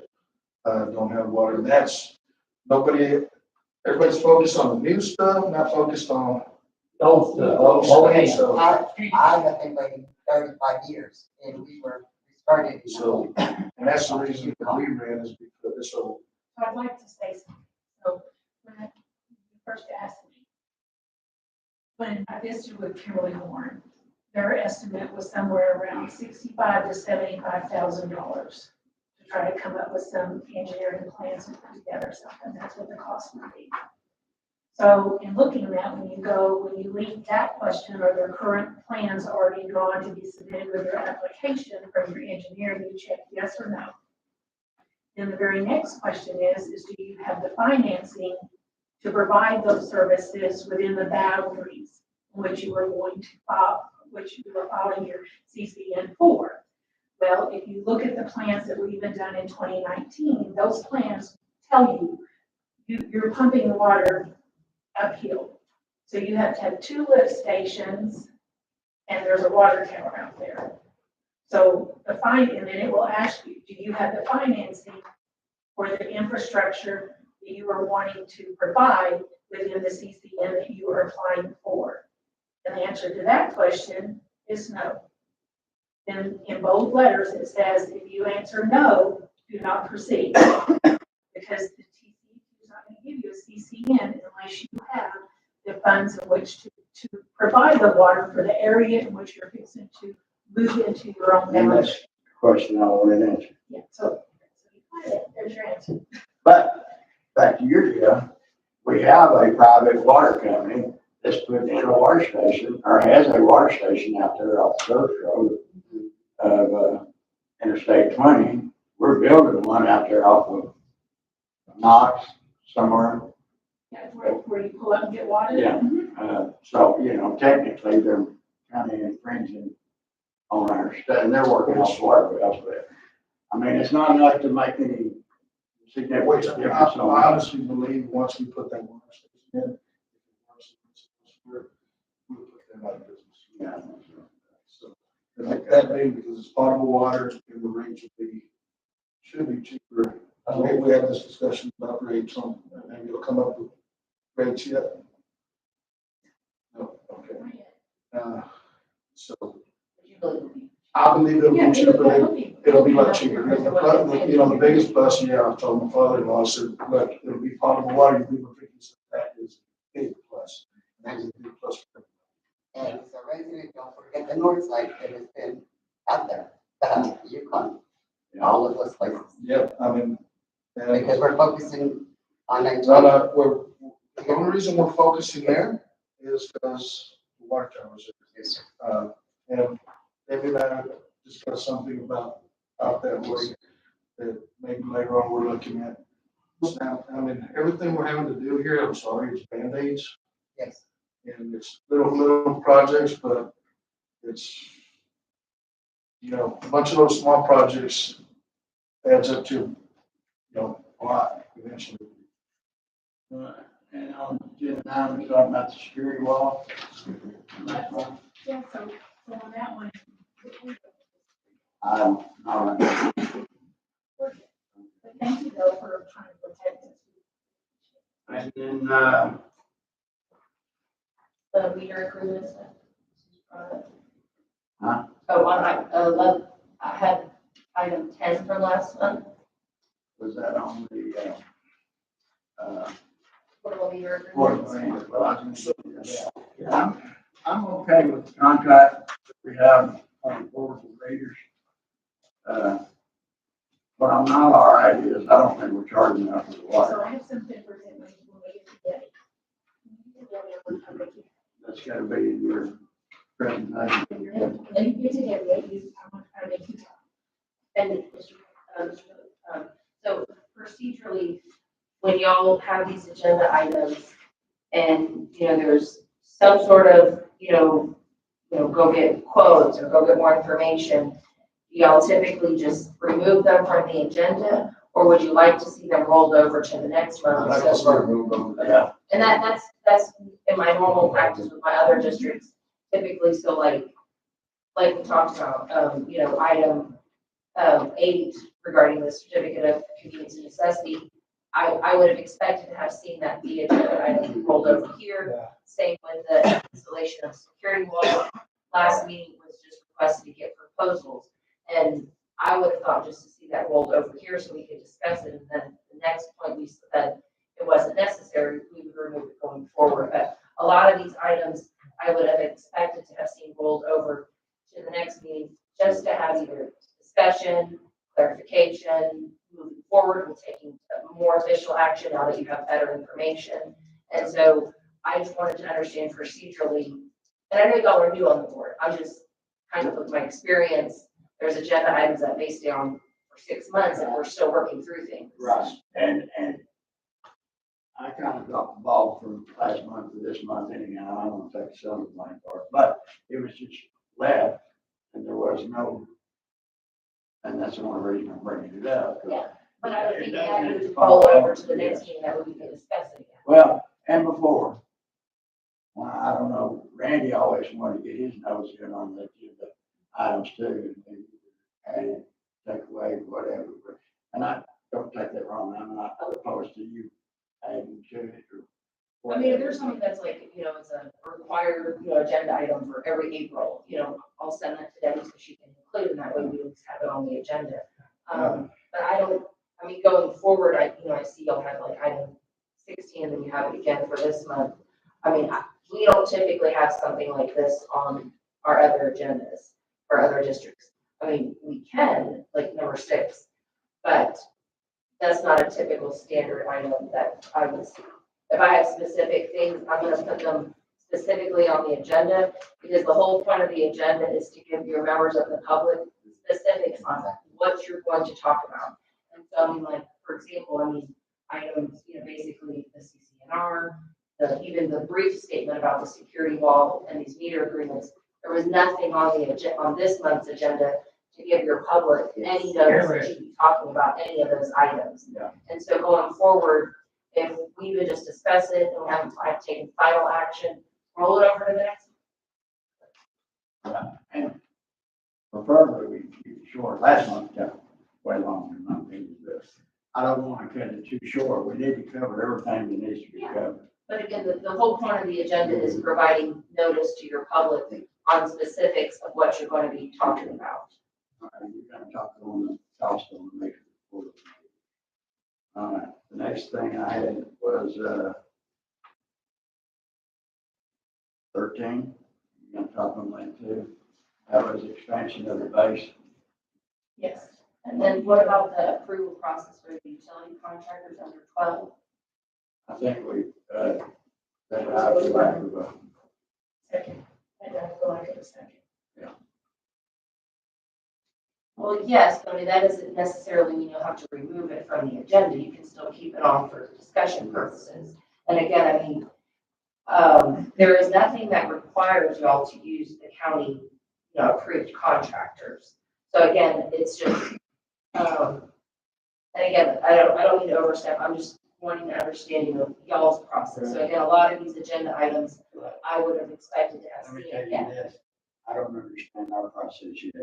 don't have water. That's, everybody's focused on the new stuff, not focused on Old the stuff. old Okay. stuff. So, I have been waiting 35 years and we started. so, and that's the reason that we ran is because, so, So I'd like to say something. So when you first asked me, when I visited with Kimberly Horn, their estimate was somewhere around $65,000 to $75,000 to try to come up with some engineering plans and put together something. That's what the cost would be. So in looking at that, when you leave that question, are there current plans already drawn to be submitted with your application from your engineer, you check yes or no. Then the very next question is do you have the financing to provide those services within the boundaries in which you are going to file, which you are filing your CCN for? Well, if you look at the plans that were even done in 2019, those plans tell you're pumping the water uphill. So you have to have 2 lift stations and there's a water tower out there. So and then it will ask you, do you have the financing for the infrastructure that you are wanting to provide within the CCN that you are applying for? And the answer to that question is no. Then in bold letters, it says, if you answer no, do not proceed. Because the TCEQ is not going to give you a CCN unless you have the funds in which to provide the water for the area in which you're fixing to move into your own And boundary. that's the question I wanted to answer. Yeah, so you got it. There's your answer. But back to your deal, we have a private water company that's putting in a water station, or has a water station out there off Surf Road of Interstate 20. We're building one out there off of Knox somewhere. Yeah, where you pull up and get water. Yeah. Mhm. So, you know, technically they're kind of infringing on our stuff, and they're working on water wells, but I mean, it's not enough to make any significant which difference I on us. honestly believe once we put that water station in, we'll put them out of business. Yeah. So, that being because it's potable water, and the rates should be cheaper. I think we had this discussion about rates on, maybe you'll come up with rates yet. No, okay. So I believe it'll Yeah, be cheaper. It'll be a lot much cheaper. You know, the biggest plus, yeah, I told my father-in-law, I said, look, it'll be potable water. You people think that is a big plus. That is a big plus. And so resident, don't forget the north side that has been out there, Yukon, all of those places. Yep, I mean, Because we're focusing on a. the only reason we're focusing there is because the water towers are. And maybe I discussed something about out that way that maybe later on we're looking at. Now, I mean, everything we're having to do here, I'm sorry, it's Band-Aids. Yes. And it's little projects, but it's, you know, a bunch of those small projects adds up to, you know, a lot eventually. And on agenda nine, we're talking about the security wall. Yeah, so on that one. All right. But thank you though for trying to protect us. And then, The meter agreements. Huh? Oh, I had item 10 from last month, was that on the, portable meter board agreements. meeting? Well, I was gonna say, I'm okay with the contract that we have on board for readers. What I'm not all right is, I don't think we're charging enough for the water. So I have something for him when we get together. That's gotta be in your presentation. When you get together, I want to make you talk. And, so procedurally, when y'all have these agenda items and, there's some sort of, go get quotes or go get more information, y'all typically just remove them from the agenda, or would you like to see them rolled over to the next month? Yeah, And that's in my normal practice with my other districts, typically, so like we talked about, item 8 regarding the certificate of convenience and necessity, I would have expected to have seen that the agenda item rolled over here. Yeah. Same with the installation of security wall. Last meeting was just requested to get proposals. And I would have thought just to see that rolled over here so we could discuss it. And then the next point we said it wasn't necessary, we would remove it going forward. But a lot of these items I would have expected to have seen rolled over to the next meeting, just to have either discussion, clarification, moving forward with taking more official action now that you have better information. And so I just wanted to understand procedurally, and I know y'all are new on the board, I'm just kind of with my experience, there's agenda items that may stay on for 6 months and we're still working through things. right. And I kind of dropped the ball from last month to this month anyhow. I don't take some of the blame for it, but it was just left and there was no, and that's the only reason I'm bringing it up. Yeah, but I would It think doesn't that would just roll fall over out. to the next Yes. meeting, that we can discuss it again. Well, and before, well, I don't know, Randy always wanted to get his nose in on the items too. And add it, take away, whatever. And I don't take that wrong. I'm not opposed to you adding to it or. I mean, if there's something that's like, it's a required, agenda item for every April, I'll send that to Debbie so she can include, and that way we just have it on the agenda. But going forward, I see y'all have like item 16, and then you have it again for this month. We don't typically have something like this on our other agendas for other districts. We can, like number 6, but that's not a typical standard item that I would see. If I have specific things, I'm gonna put them specifically on the agenda, because the whole point of the agenda is to give your members of the public specifics on what you're going to talk about. And so, like, for example, items, basically the CCNR, even the brief statement about the security wall and these meter agreements, there was nothing on on this month's agenda to give your public any notice that you'd be talking about any of those items. Yeah. And so going forward, if we would just discuss it and we haven't taken final action, roll it over to the next. Yeah, and preferably we keep it short. Last month, yeah, way longer than my opinion, but I don't want to cut it too short. We need to cover everything that needs to be covered. But again, the whole point of the agenda is providing notice to your public on specifics of what you're going to be talking about. All right, we're gonna talk on the cost on the maker. All right, the next thing I had was, 13. We're gonna talk on that too. That was expansion of the base. Yes. And then what about the approval process for the utility contractors under 12? I think we, that I would like to, Second, I don't go like a second. Well, yes, but that doesn't necessarily mean you'll have to remove it from the agenda. You can still keep it on for discussion purposes. And again, there is nothing that requires y'all to use the county, approved contractors. So again, it's just, and again, I don't mean to overstep. I'm just wanting an understanding of y'all's process. So again, a lot of these agenda items, I would have expected to have let me seen tell you again. this, I don't understand our process yet.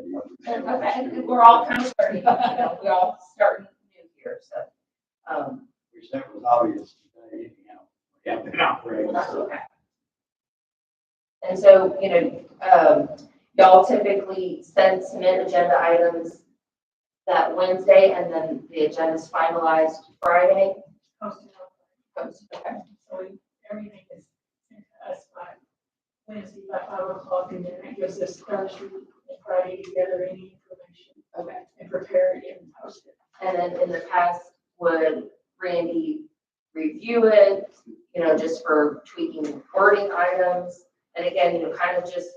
And, okay, and we're all kind of starting, we're all starting new here, so, Which that was obvious today, anyhow. We have been operating. well, that's okay. And so, y'all typically submit agenda items that Wednesday, and then the agenda's finalized Friday. Posted. Okay. So everything is sent to us by by 5 o'clock, and then it gives us Thursday and Friday to gather any information. Okay. And prepare it and post it. And then in the past, would Randy review it, just for tweaking wording items? And again, kind of just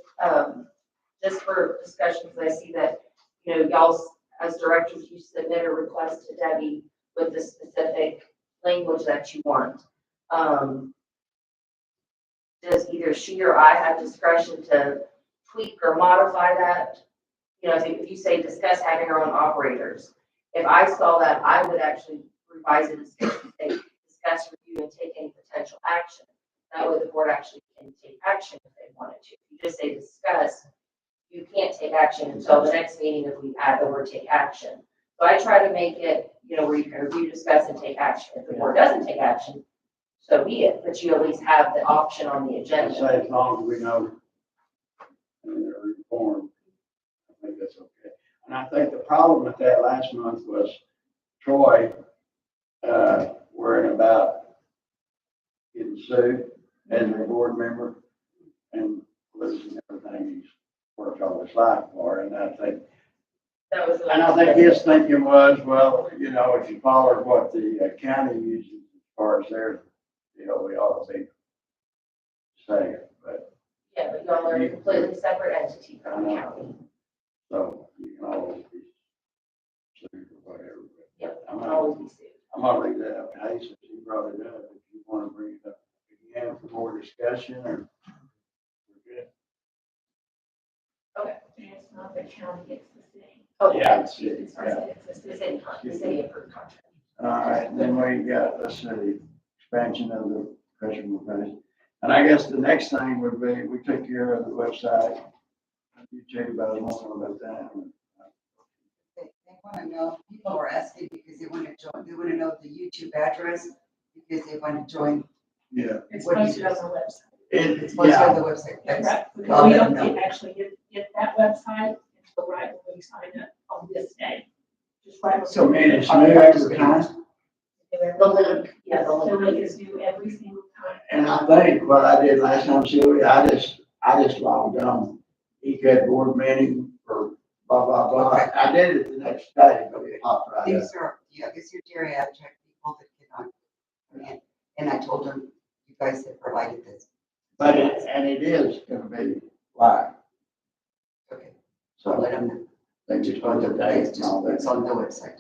for discussion, because I see that, y'all as directors, you submit a request to Debbie with the specific language that you want. Does either she or I have discretion to tweak or modify that? If you say discuss having our own operators, if I saw that, I would actually revise it and say, discuss, review, and take any potential action. That way the board actually can take action if they wanted to. If you just say discuss, you can't take action until the next meeting if we add the word take action. So I try to make it, where you can review, discuss, and take action. If the board doesn't take action, so be it, but you at least have the option on the I agenda. say as long as we know and they're informed, I think that's okay. And I think the problem with that last month was Troy, worrying about getting sued as a board member and losing everything he's worked all his life for. And I think his thinking was, well, if you follow what the county uses as far as their, we ought to be safe, but Yeah, but y'all are a completely separate entity from the county. so you can always be sued or whatever. But Yep, I'm can gonna, always be sued. I'm gonna leave that up to Hayes since he brought it up. If you want to bring it up again for more discussion or we're good. And it's not the county, it's the city. Okay. Yeah, it's, It's yeah. The city approved contract. All right, then we got, let's see, expansion of the customer base. And I guess the next thing would be, we took care of the website. You tell you about that. They want to know, people are asking because they want to join, they want to know the YouTube address because they want to join. Yeah. It's What do you posted on the website. It's posted on the website. That's, Right, I'll because we let don't them know. actually get that website until right when we sign up on this day. Just right. when So we- man, it's new every time. The link, yeah, the The link. link is due every single time. And I think what I did last time, Sylvia, I just logged on. ECUD board meeting for blah, blah, blah. Okay. I did it the next day, but it popped right up. These are, these are geriatric people that cannot come in. And I told them, you guys have provided this. But it is gonna be live. Okay. So I'll let them know. they just put the dates and all that. It's on the website.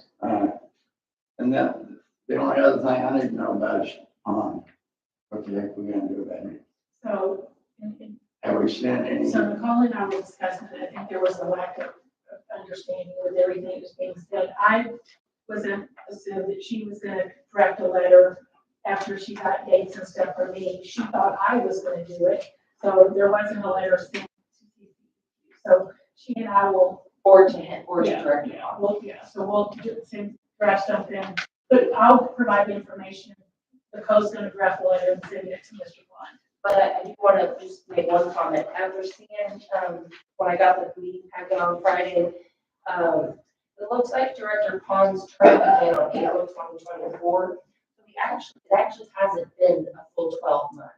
And then the only other thing I need to know about is, what the heck we gonna do about it? So, Have we sent any? so Nicole and I were discussing, and I think there was a lack of understanding with everything that was being said. I wasn't assumed that she was gonna draft a letter after she got dates and stuff from me. She thought I was gonna do it, so there wasn't a letter sent. So she and I will. Or to him, or to Yeah, direct. yeah, so we'll send, draft something, but I'll provide the information. The code's gonna draft a letter and send it to Mr. Blunt. But I do want to just make one comment. After seeing, when I got the meeting packet on Friday, it looks like Director Pond's term began on April 2024. So it actually hasn't been a full 12 months.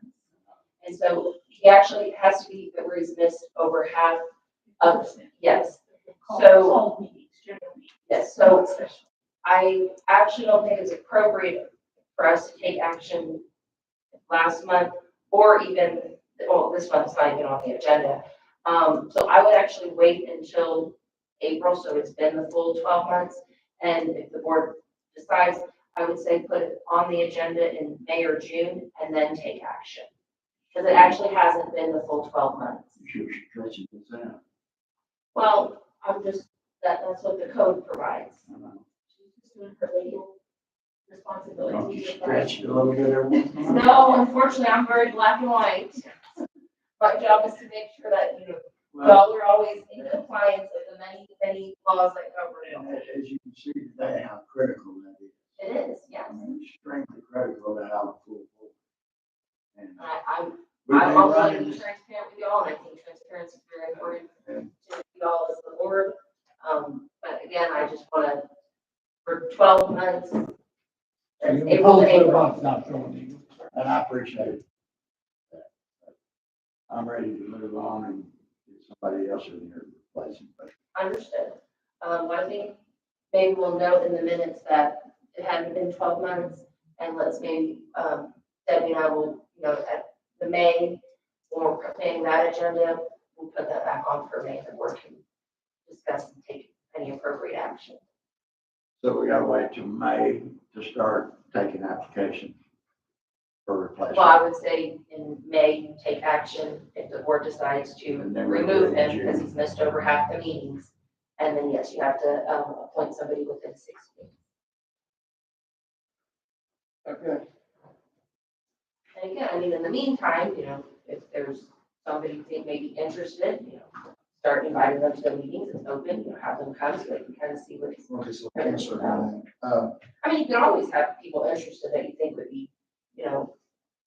And so he actually has to be, where he's missed over half of, yes. So- Call meetings, general meetings. Yes, so Not special. I actually don't think it's appropriate for us to take action last month or even, well, this month's not even on the agenda. So I would actually wait until April, so it's been the full 12 months. And if the board decides, I would say put it on the agenda in May or June and then take action. Because it actually hasn't been the full 12 months. You're stretching this out. Well, that's what the code provides. She's just doing her legal responsibility. Don't you stretch it a little bit every once in a while? No, unfortunately, I'm very black and white. My job is to make sure that, Well, y'all are always in compliance with the many, many laws that cover and it. as you can see today, how critical that is. It is, yes. I mean, extremely critical to have a full board. And I'm been willing to running be this- transparent with y'all, and I think transparency is very important and to y'all as the board. But again, I just want to, for 12 months, that's April to April. And I appreciate it. I'm ready to move on and get somebody else in here replacing. Understood. I think maybe we'll note in the minutes that it hadn't been 12 months, and let's maybe, Debbie and I will, at the May, when we're planning that agenda, we'll put that back on for May, and the board can discuss and take any appropriate action. So we gotta wait till May to start taking applications for replacement. Well, I would say in May, you take action if the board decides to And then we do it remove in him June. because he's missed over half the meetings. And then, yes, you have to appoint somebody within 6 weeks. Okay. And again, I mean, in the meantime, if there's somebody you think may be interested, start inviting them to the meetings. It's open, have them come so they can kind of see what it's. Okay, so thanks for that. I mean, you can always have people interested that you think would be,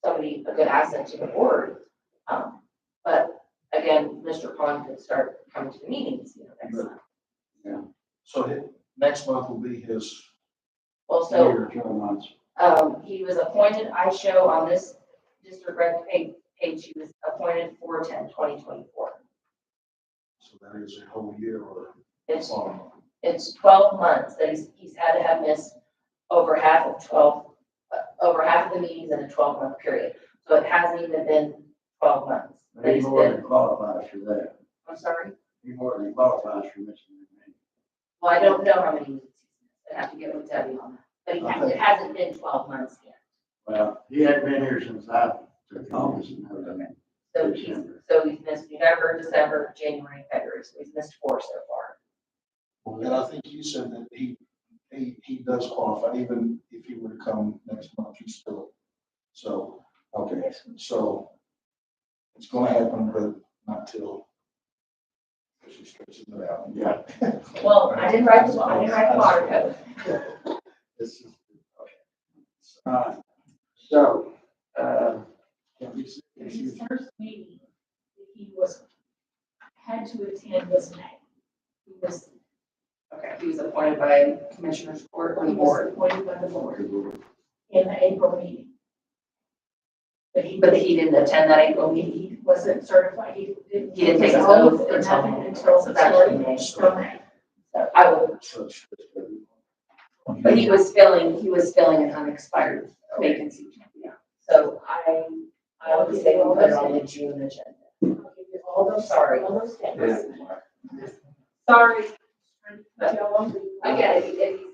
somebody, a good asset to the board. But again, Mr. Khan could start coming to the meetings, next month. So next month will be his, Well, so, Year, 12 months. he was appointed, I show on this district rec page, he was appointed 4/10/2024. so that is a whole year or. It's, long. it's 12 months that he's had to have missed over half of the meetings in a 12-month period. So it hasn't even been 12 months. that He he's more been. than qualifies for that. I'm sorry? He more than qualifies for missing the meeting. Well, I don't know how many meetings he's missed. I have to get with Debbie on that. But it hasn't been 12 months yet. Well, he hadn't been here since I took office and everything. So he's missed November, December, January, and February. So he's missed 4 so far. Well, and I think you said that he does qualify, even if he were to come next month, he's still. So, okay, so it's gonna happen, but not till she stretches it out. Yeah. Well, I didn't write the water code. This is, okay. All right. So, can we see if His you- first meeting, he had to attend was May. Okay, he was appointed by Commissioner's Court or He the was board. appointed by the board in the April meeting. But He didn't attend that April meeting. he wasn't certified, he didn't. He didn't take his oath oath or until nothing May. until So that's actually May. till May. So I would, So but he was filling an unexpired vacancy. Yeah. So I would say we'll put it on the June agenda. I'll give you all those, Sorry. all those dates. Yeah. Sorry. Again, if he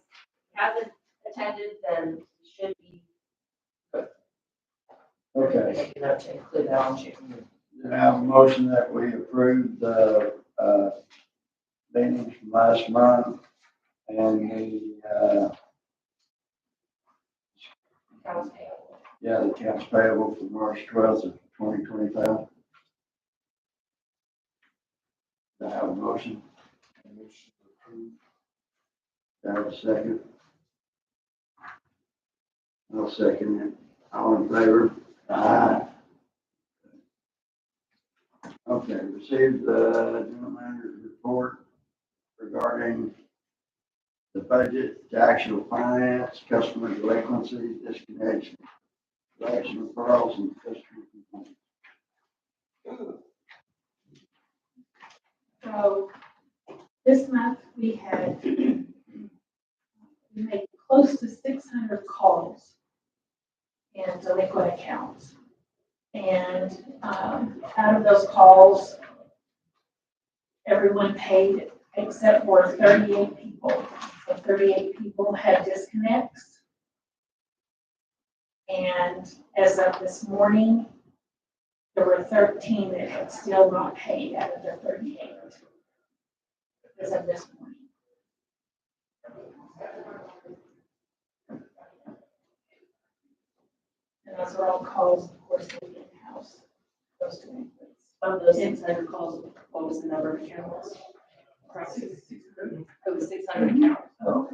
hasn't attended, then he should be. Okay. Make a note to include that on June. I have a motion that we approve the, meetings from last month and the, Accounts payable. the accounts payable for March 12th of 2025. Do I have a motion? Do I have a second? I'll second it. All in favor? Aye. Okay, received the general manager's report regarding the budget to actual finance, customer delinquencies, disconnection, collection referrals, and customer complaints. So this month we had, we made close to 600 calls in delinquent accounts. And out of those calls, everyone paid except for 38 people. So 38 people had disconnects. And as of this morning, there were 13 that had still not paid out of the 38. As of this morning. And those are all calls, of course, that we in-house. Those delinquents. Of those 600 calls, what was the number of accounts? 600. It was 600 accounts. So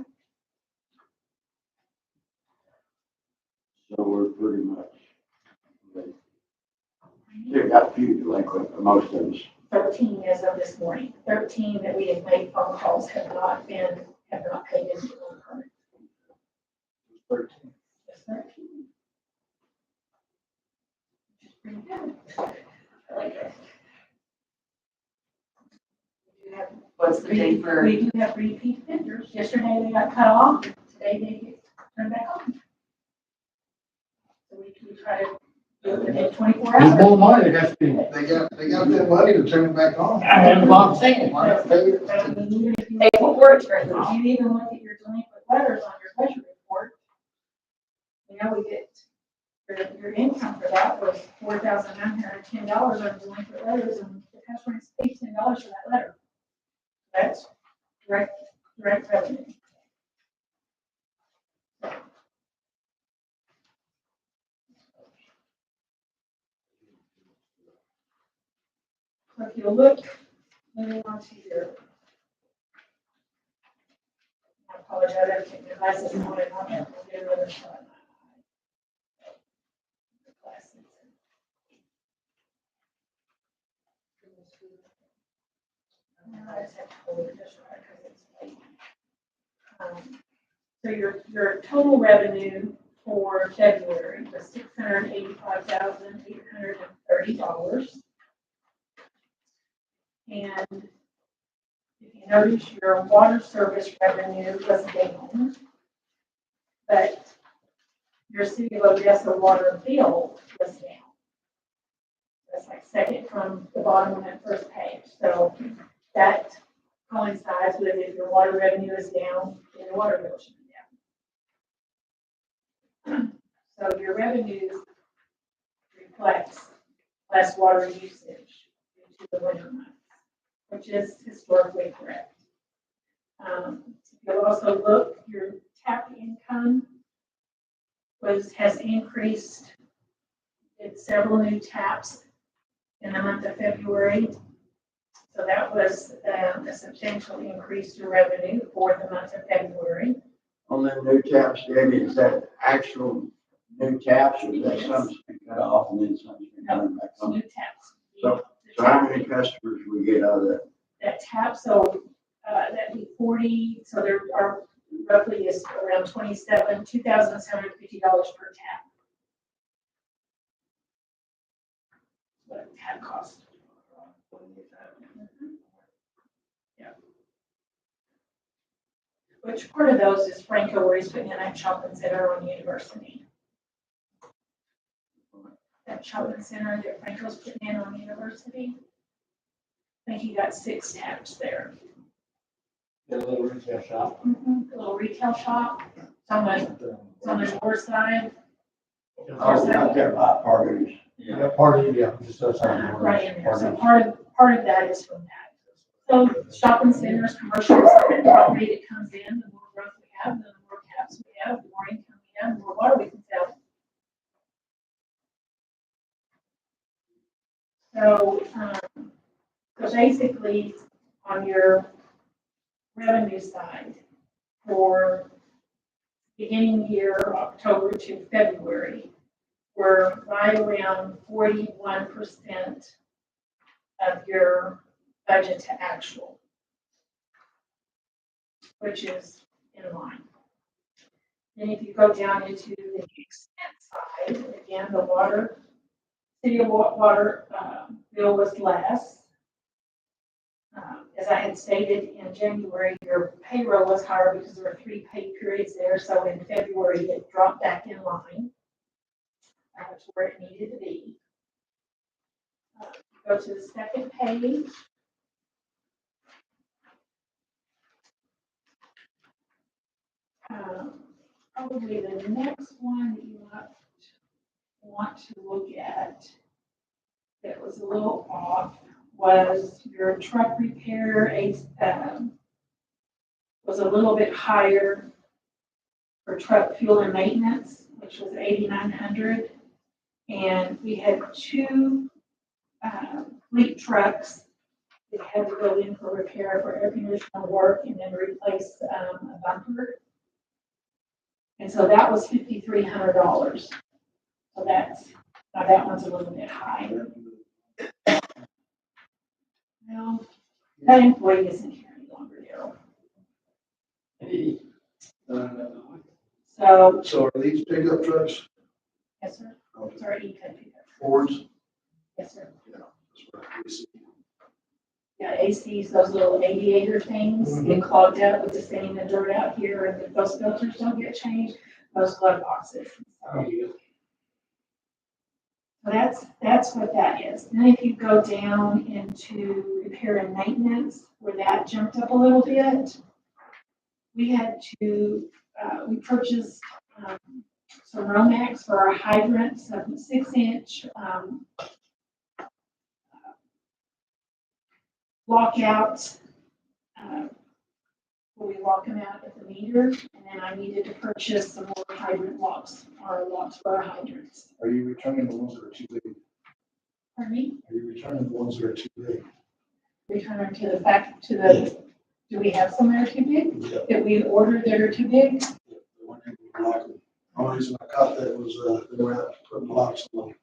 we're pretty much, we've got a few delinquent, most of us. 13 as of this morning. 13 that we have made phone calls have not paid into the current. 13. Just 13. Which is pretty good. I like it. what's the date for? We do have repeat vendors. Yesterday they got cut off, today they get turned back on. So we try to do it within 24 There's hours. more money, that's been. They got that money to turn it back on. That's what I'm saying. Even if you Hey, what word turns it if off? you even look at your delinquent letters on your budget report, you know, we get, your income for that was $4,910 on delinquent letters, and the customer has paid $10 for that letter. That's direct revenue. So if you look, moving on to your, I apologize, I took my glasses on and on, and I'll get another shot. I just have to hold it just right because it's late. So your total revenue for February was $685,830. And if you notice, your water service revenue was down, but your city of Odessa water bill was down. That's like second from the bottom of that first page. So that coincides with if your water revenue is down, then your water bill should be down. So your revenue reflects less water usage due to the winter months, which is historically correct. You'll also look, your tap income has increased. It's several new taps in the month of February. So that was a substantial increase to revenue for the month of February. On the new taps, Debbie, is that actual new taps or is that something cut off and then something coming back Some on? new taps. So how many customers we get out of that? That tap, so that'd be 40, so there are roughly is around $2,750 per tap. What a tap cost. Yeah. Which part of those is Franco, where he's putting in that shopping center on University? That shopping center that Franco's putting in on University? I think he got 6 taps there. A little retail shop. A little retail shop, it's on the north side. Oh, out there by Parker's. Yeah, part of, yeah, just outside. Right in there, so part of that is from that. So shopping centers, commercial, the rate it comes in, the more growth we have, the more taps we have, the more income we have, the more water we can sell. So basically, on your revenue side, for beginning year, October to February, we're right around 41% of your budget to actual, which is in line. And if you go down into the expense side, again, the city of water bill was less. As I had stated in January, your payroll was higher because there were 3 pay periods there. So in February, it dropped back in line to where it needed to be. Go to the second page. Probably the next one that you might want to look at that was a little off was your truck repair, was a little bit higher for truck fuel and maintenance, which was $8,900. And we had 2 fleet trucks that had to go in for repair for air conditioner work and then replace a bumper. And so that was $5,300. So now that one's a little bit high. Well, that employee isn't here any longer, Daryl. So, So are these pickup trucks? yes, sir. Sorry, ECUD pickup. Fords? Yes, sir. Yeah. That's what we see. Yeah, ACs, those little aviator things get clogged up with the sand and dirt out here, and if those filters don't get changed, those glove boxes. So that's what that is. Then if you go down into repair and maintenance, where that jumped up a little bit, we had to, we purchased, some Romax for our hydrants, 6-inch, lockouts, where we lock them out at the meter, and then I needed to purchase some more hydrant locks, or locks for our hydrants. Are you returning the ones that are too big? Pardon me? Are you returning the ones that are too big? Return them to the fact, to the, do we have some that are too big? Yeah. That we ordered that are too big? The only reason I caught that was, they were out putting locks on them.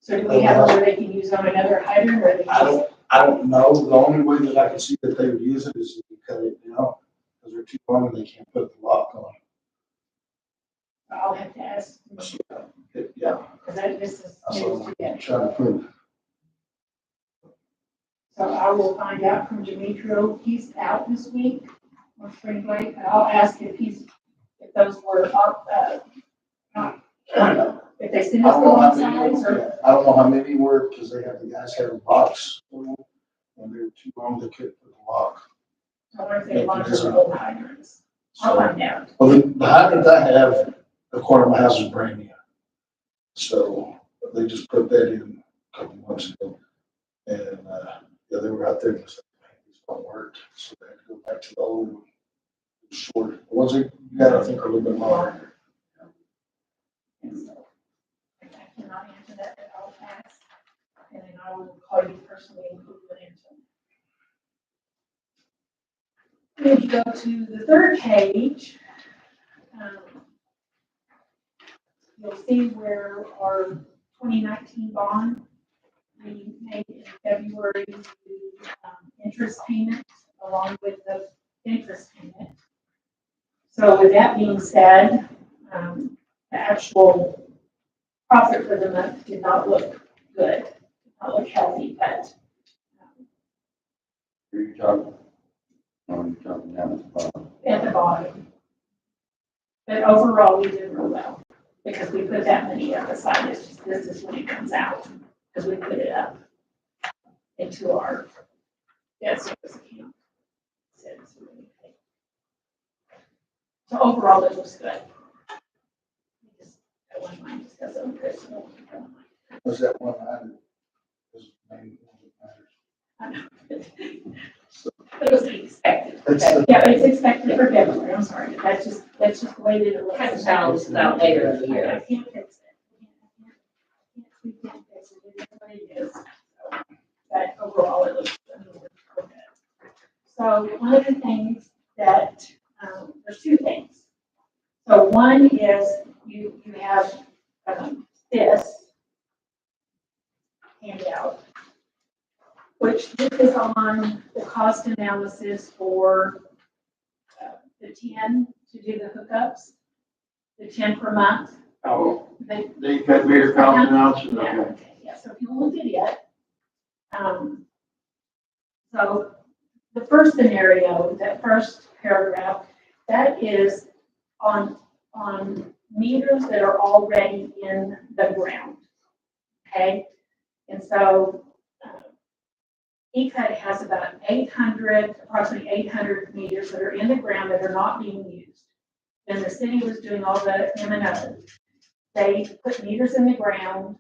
So do we have one where they can use on another hydrant, or they just? I don't know. The only way that I can see that they would use it is if you cut it down, because they're too long and they can't put the lock on. I'll have to ask, Yeah. because this is That's news what to I'm get. trying to prove. So I will find out from Demetrio, he's out this week on spring break, and I'll ask if those were, not, if they sent I us the don't know how wrong many, size, or, I don't know how many were, because they had the guys had a box for them, and they were too long, they couldn't put the lock. I wonder if they belong to the old hydrants. I'll So, find out. well, the hydrant I have, the corner of my house is brand new. So they just put that in a couple months ago. And, yeah, they were out there and said, man, these don't work. So they had to go back to the old one. Short. The ones that you got, I think, are a little bit longer. And so, if I cannot answer that, then I'll ask, and then I will call you personally and put it into. If you go to the third page, you'll see where our 2019 bond, we made in February, the interest payment along with the interest payment. So with that being said, the actual profit for the month did not look good, did not look healthy, but Are you talking? Or are you talking down at the bottom? at the bottom. But overall, we did real well, because we put that money up aside. It's just, this is when it comes out, because we put it up into our debt service account. So overall, it looks good. I wouldn't mind just as a personal. Was that one item? Was the main one that matters? It was expected. It's- Yeah, it's expected for February, I'm sorry, that's just the way that it looks. Kind of balances out later in the year. I can't fix it. We can't fix it, it is what it is. So, but overall, it looks good. So one of the things that, there's two things. So one is you have, this handout, which this is on the cost analysis for the 10 to do the hookups, the 10 per month. Oh, They, they cut meter cost analysis, yeah, okay. okay, yeah, so if you look at it, so the first scenario, that first paragraph, that is on meters that are already in the ground, okay? And so ECUD has about approximately 800 meters that are in the ground that are not being used. And the city was doing all the M&O. They put meters in the ground.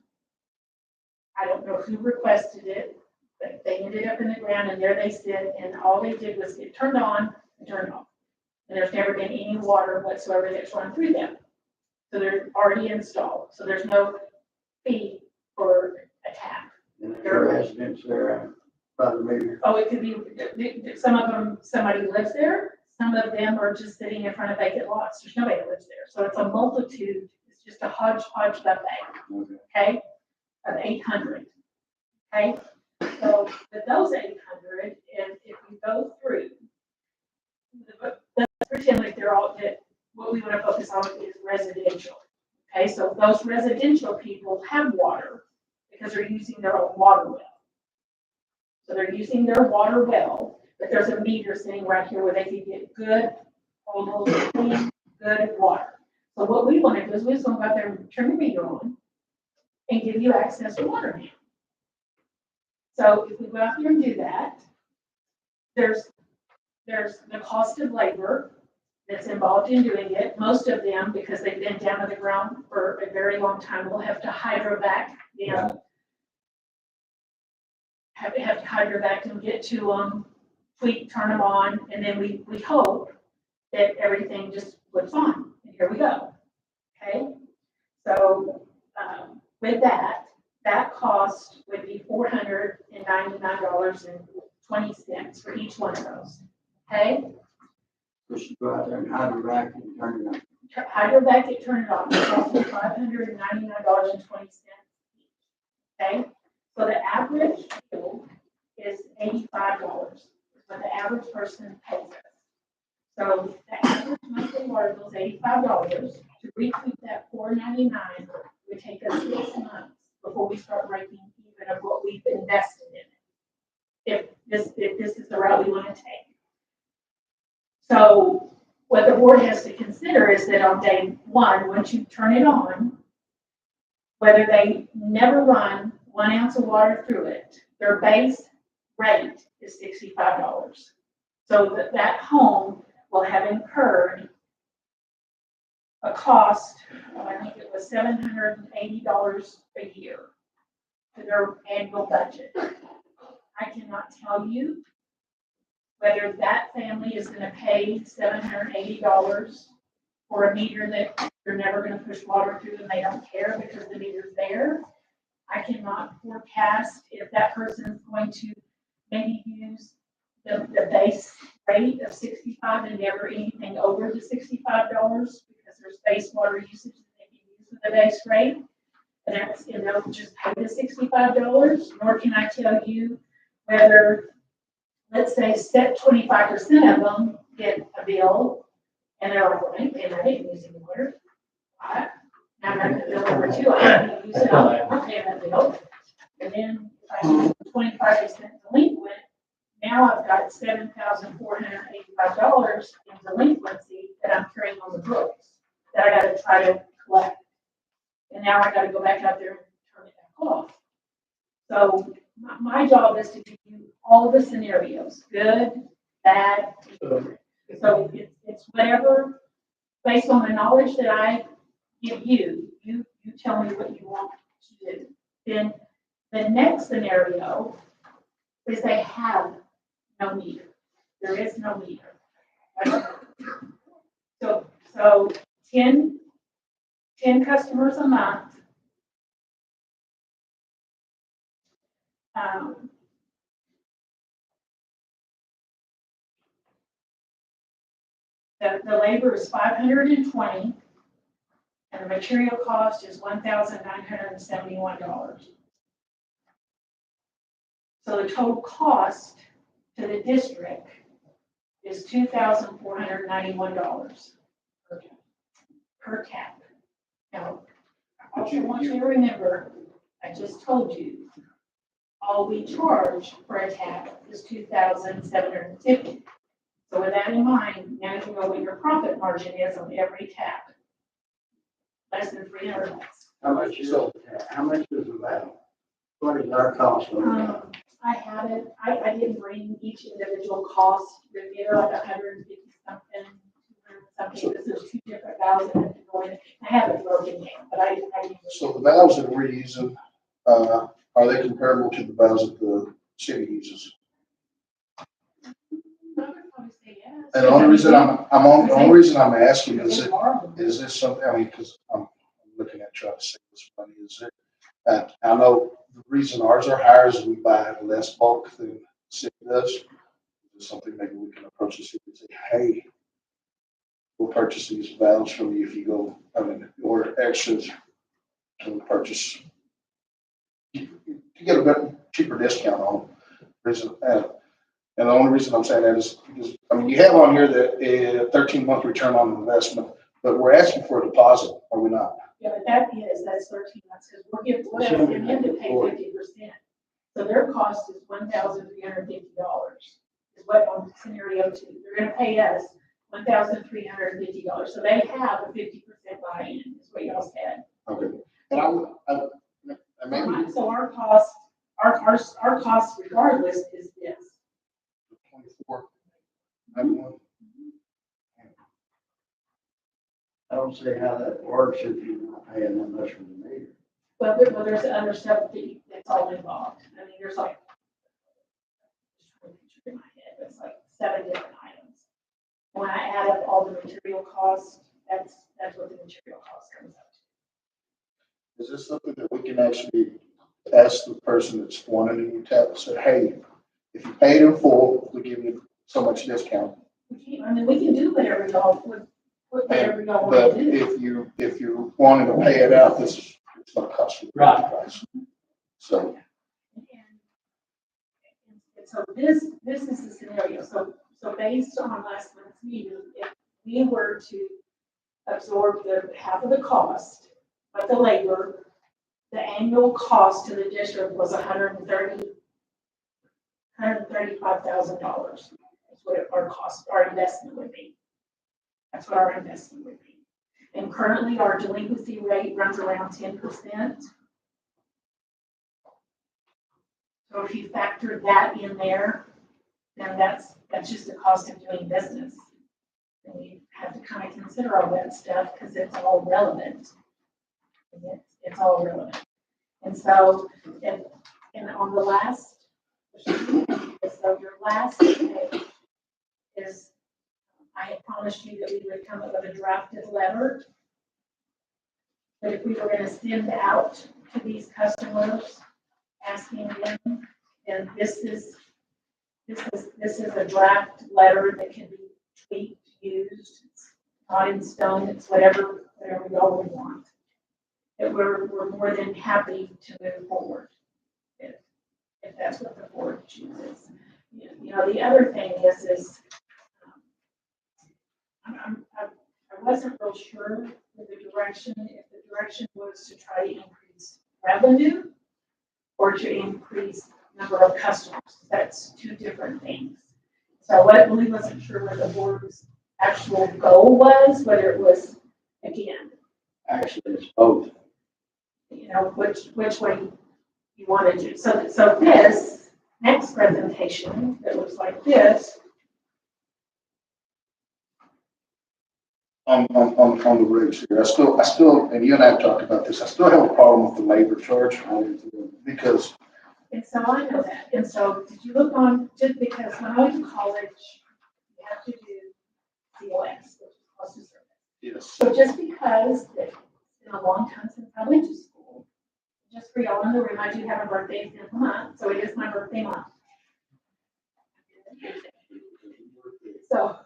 I don't know who requested it, but they ended up in the ground, and there they sit, and all they did was get turned on and turned off. And there's never been any water whatsoever that's run through them. So they're already installed, so there's no fee for a tap. And there's residents there by the meter. Oh, it could be, some of them, somebody lives there, some of them are just sitting in front of vacant lots, there's nobody that lives there. So it's a multitude, it's just a hodgepodge buffet, Okay. okay, of 800, okay? So with those 800, if you go through, let's pretend like they're all, that what we want to focus on is residential, okay? So those residential people have water because they're using their own water well. So they're using their water well, but there's a meter sitting right here where they can get good, almost clean, good water. So what we want to do is we just want to go out there and turn the meter on and give you access to water now. So if we go out there and do that, there's the cost of labor that's involved in doing it. Most of them, because they've been down to the ground for a very long time, will have to hydrovac them. Have to hydrovac them, get to them, tweak, turn them on, and then we hope that everything just looks on. And here we go. Okay? So with that cost would be $499.20 for each one of those. Okay? We should go out there and hydrovac and turn it on. Hydrovac it, turn it on. It costs $599.20 each. Okay? So the average bill is $85, but the average person pays us. So the average monthly water bill is $85. To recoup that $499 would take us 6 months before we start breaking even of what we've invested in it. If this is the route we want to take. So what the board has to consider is that on day one, once you turn it on, whether they never run 1 ounce of water through it, their base rate is $65. So that home will have incurred a cost of, I think it was $780 a year to their annual budget. I cannot tell you whether that family is going to pay $780 for a meter that they're never going to push water through and they don't care because the meter's there. I cannot forecast if that person is going to maybe use the base rate of 65 and never anything over the $65 because there's base water usage that they can use with the base rate. And that's, they'll just pay the $65, nor can I tell you whether, let's say, 25% of them get a bill and they're like, well, I didn't use any water. Now I'm going to bill over 2, I didn't use it, I'm paying that bill. And then if I use 25% delinquent, now I've got $7,485 in delinquency that I'm carrying on the books that I got to try to collect. And now I got to go back out there and turn it back off. So my job is to give you all the scenarios, good, bad, good. So it's whatever, based on the knowledge that I give you, you tell me what you want to do. Then the next scenario is they have no meter. There is no meter. So 10 customers a month. The labor is $520, and the material cost is $1,971. So the total cost to the district is $2,491 per tap. Now, I also want you to remember, I just told you, all we charge for a tap is $2,750. So with that in mind, now you know what your profit margin is on every tap. Less than $300. How much is the valve? What is our cost on that? I have it, I didn't bring each individual cost review, like 150 something, 200 something, because there's 2 different valves that have to go in. I have it broken down, but I. So the valves that we're using, are they comparable to the valves that the city uses? I would probably say yes. And the only reason I'm asking is this something, I mean, because I'm looking at trying to save this money, is it? And I know the reason ours are higher is we buy less bulk than the city does. Is something maybe we can approach the city and say, hey, we'll purchase these valves from you if you go, or extras to purchase. You get a bit cheaper discount on them. And the only reason I'm saying that is because, you have on here that 13-month return on investment, but we're asking for a deposit, are we not? Yeah, but that's 13 months, because we're asking them to pay 50%. So their cost is $1,350, is what on scenario 2. They're gonna pay us $1,350. So they have a 50% buy-in, is what y'all said. Okay. And and maybe So our cost regardless is this. 24. I don't see how that works if you're not paying that much for the meter. Well, there's other stuff that's all involved. I mean, there's like, in my head, it's like 7 different items. When I add up all the material costs, that's what the material cost comes up to. Is this something that we can actually ask the person that's wanting a new tablet, say, hey, if you paid in full, we give you so much discount. I mean, we can do whatever y'all, whatever y'all But want to do. if you're wanting to pay it out, it's gonna cost you the Right. price. So, And so this is the scenario. So based on last month's meeting, if we were to absorb the half of the cost of the labor, the annual cost to the district was $135,000. That's what our investment would be. That's what our investment would be. And currently our delinquency rate runs around 10%. So if you factor that in there, then that's just the cost of doing business. And you have to kind of consider all that stuff because it's all relevant. And it's all relevant. And so, and on the last, so your last page is, I had promised you that we would come up with a drafted letter. But if we were going to send out to these customers, asking them, and this is a draft letter that can be tweaked, used, it's not in stone, it's whatever y'all would want. That we're more than happy to move forward if that's what the board chooses. You know, the other thing is I wasn't real sure with the direction, if the direction was to try to increase revenue or to increase number of customers. That's two different things. So I really wasn't sure what the board's actual goal was, whether it was, again, Actually, it's both. you know, which way you want to do. So this next presentation that looks like this, on the rates here, I still, and you and I have talked about this, I still have a problem with the labor charge, because and so I know that. And so did you look on, just because when I went to college, you have to do COS, which is cost of service. yes, So just because it's been a long time since I went to school, just for y'all in the room, I do have a birthday in a month, so it is my birthday month. So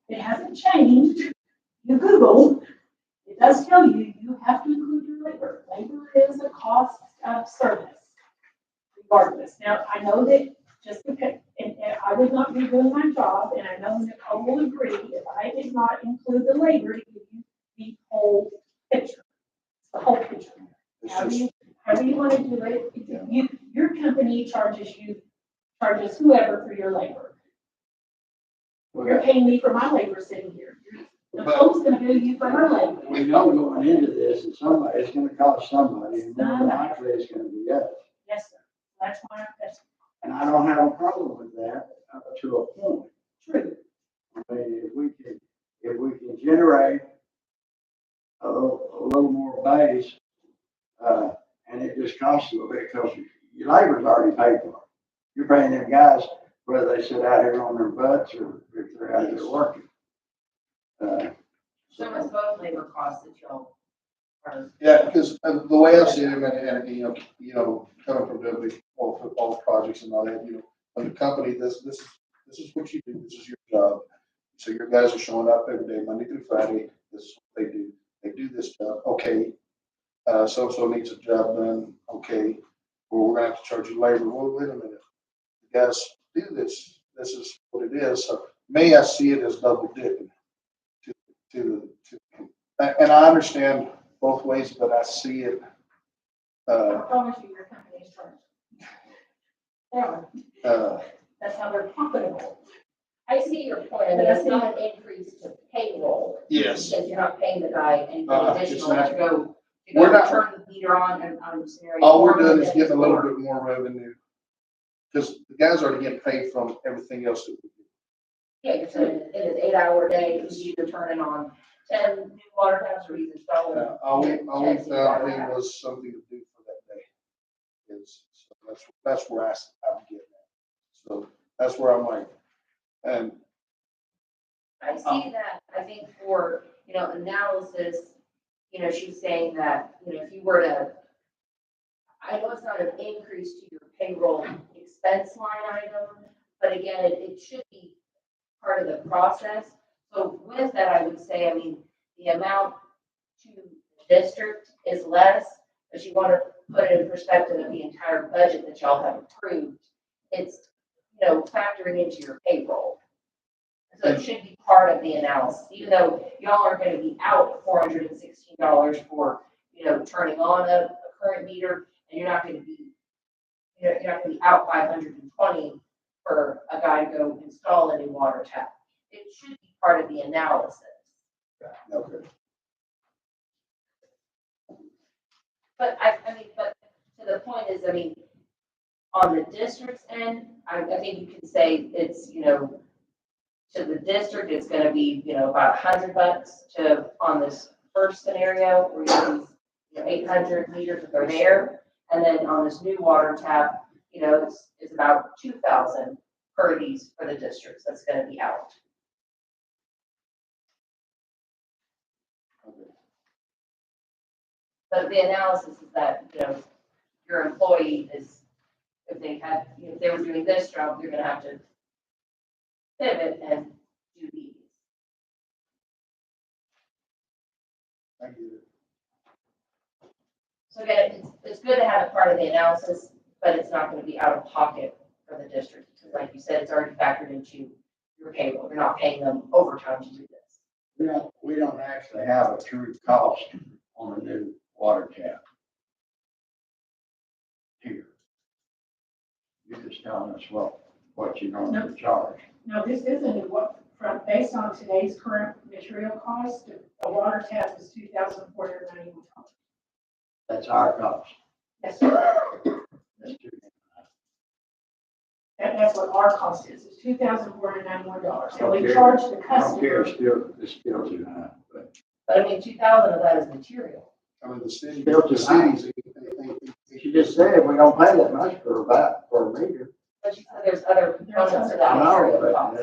it hasn't changed. You Google, it does tell you, you have to include your labor. Labor is a cost of service, regardless. Now, I know that just because, and I would not be doing my job, and I know Nicole will agree, if I did not include the labor to give you the whole picture. The whole picture. However you want to do it, your company charges whoever for your labor. You're paying me for my labor sitting here. Nicole's gonna bill you for her labor. We know going into this, and it's gonna cost somebody, and more than likely it's gonna be us. Yes, sir. That's why, that's And I don't have a problem with that up to a point. true. I mean, if we can generate a little more base, and it just costs a little bit, because your labor's already paid for. You're paying them guys whether they sit out here on their butts or if they're out here working. So it's both labor costs that y'all are. yeah, because the way I see them, and you know, coming from doing big football projects and all that, when the company, this is what you do, this is your job. So your guys are showing up every day, Monday through Friday, this is what they do this job, okay. So needs a job done, okay, well, we're gonna have to charge you labor, well, wait a minute. You guys do this is what it is, so may I see it as double dipping and I understand both ways, but I see it, I promise you, your company is charged. Yeah, That's how they're profitable. I see your point, I mean, it's not an increase to payroll. Yes. Because you're not paying the guy anything It's additional not. to go, We're not- turn the meter on and scenario. All we're one, doing is then getting a little four. bit more revenue. Because the guys already getting paid from everything else that we do. Yeah, you're saying in an 8-hour day, he's either turning on 10 new water taps or he's installing. All we 10 found new water him taps. was something to do for that day. So that's where I'm getting at. So that's where I'm like, and I see that, I think for, analysis, she's saying that, if you were to, I know it's not an increase to your payroll expense line item, but again, it should be part of the process. So with that, I would say, the amount to the district is less, but you want to put it in perspective of the entire budget that y'all have approved. It's, factoring into your payroll. So it should be part of the analysis, even though y'all are going to be out $416 for, turning on a current meter, and you're not going to be, you're not going to be out $520 for a guy to go install a new water tap. It should be part of the analysis. okay. But but to the point is, on the district's end, I think you can say it's, to the district, it's gonna be, about $100 to, on this first scenario, where you use, 800 meters if they're there. And then on this new water tap, it's about 2,000 per these for the districts that's gonna be out. But the analysis is that, your employee is, if they were doing this job, you're gonna have to pivot and do these. I get it. So again, it's good to have it part of the analysis, but it's not gonna be out of pocket for the district. Because like you said, it's already factored into your payroll. You're not paying them overtime to do this. We don't actually have a true cost on a new water tap here. You're just telling us what you normally charge. No, this isn't what, based on today's current material cost, a water tap is $2,491. That's our cost. Yes, sir. That's true. That's what our cost is $2,491. And we Okay. charge the I don't care, customer. it's still too high, but. But 2,000 of that is material. The city, Still the too high. cities. She just said we don't pay that much for a meter. But you said there's other components to that I know, material but cost.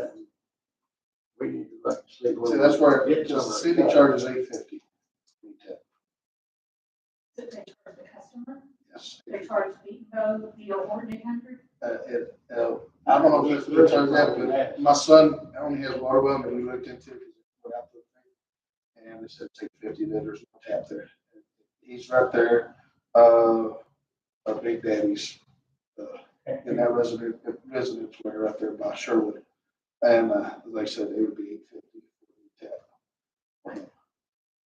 we need to look, see where. See, that's where we get the some of city that. charges $850. They charge the customer, Yes. they charge the ordinary 800. I don't know if it's charge that, but my son only has water well, and we looked into it. Went out to the thing, and they said take 50, then there's no tap there. He's right there, our Big Daddy's, in that residence way right there by Sherwood. And, they said it would be $850 for the tap for him.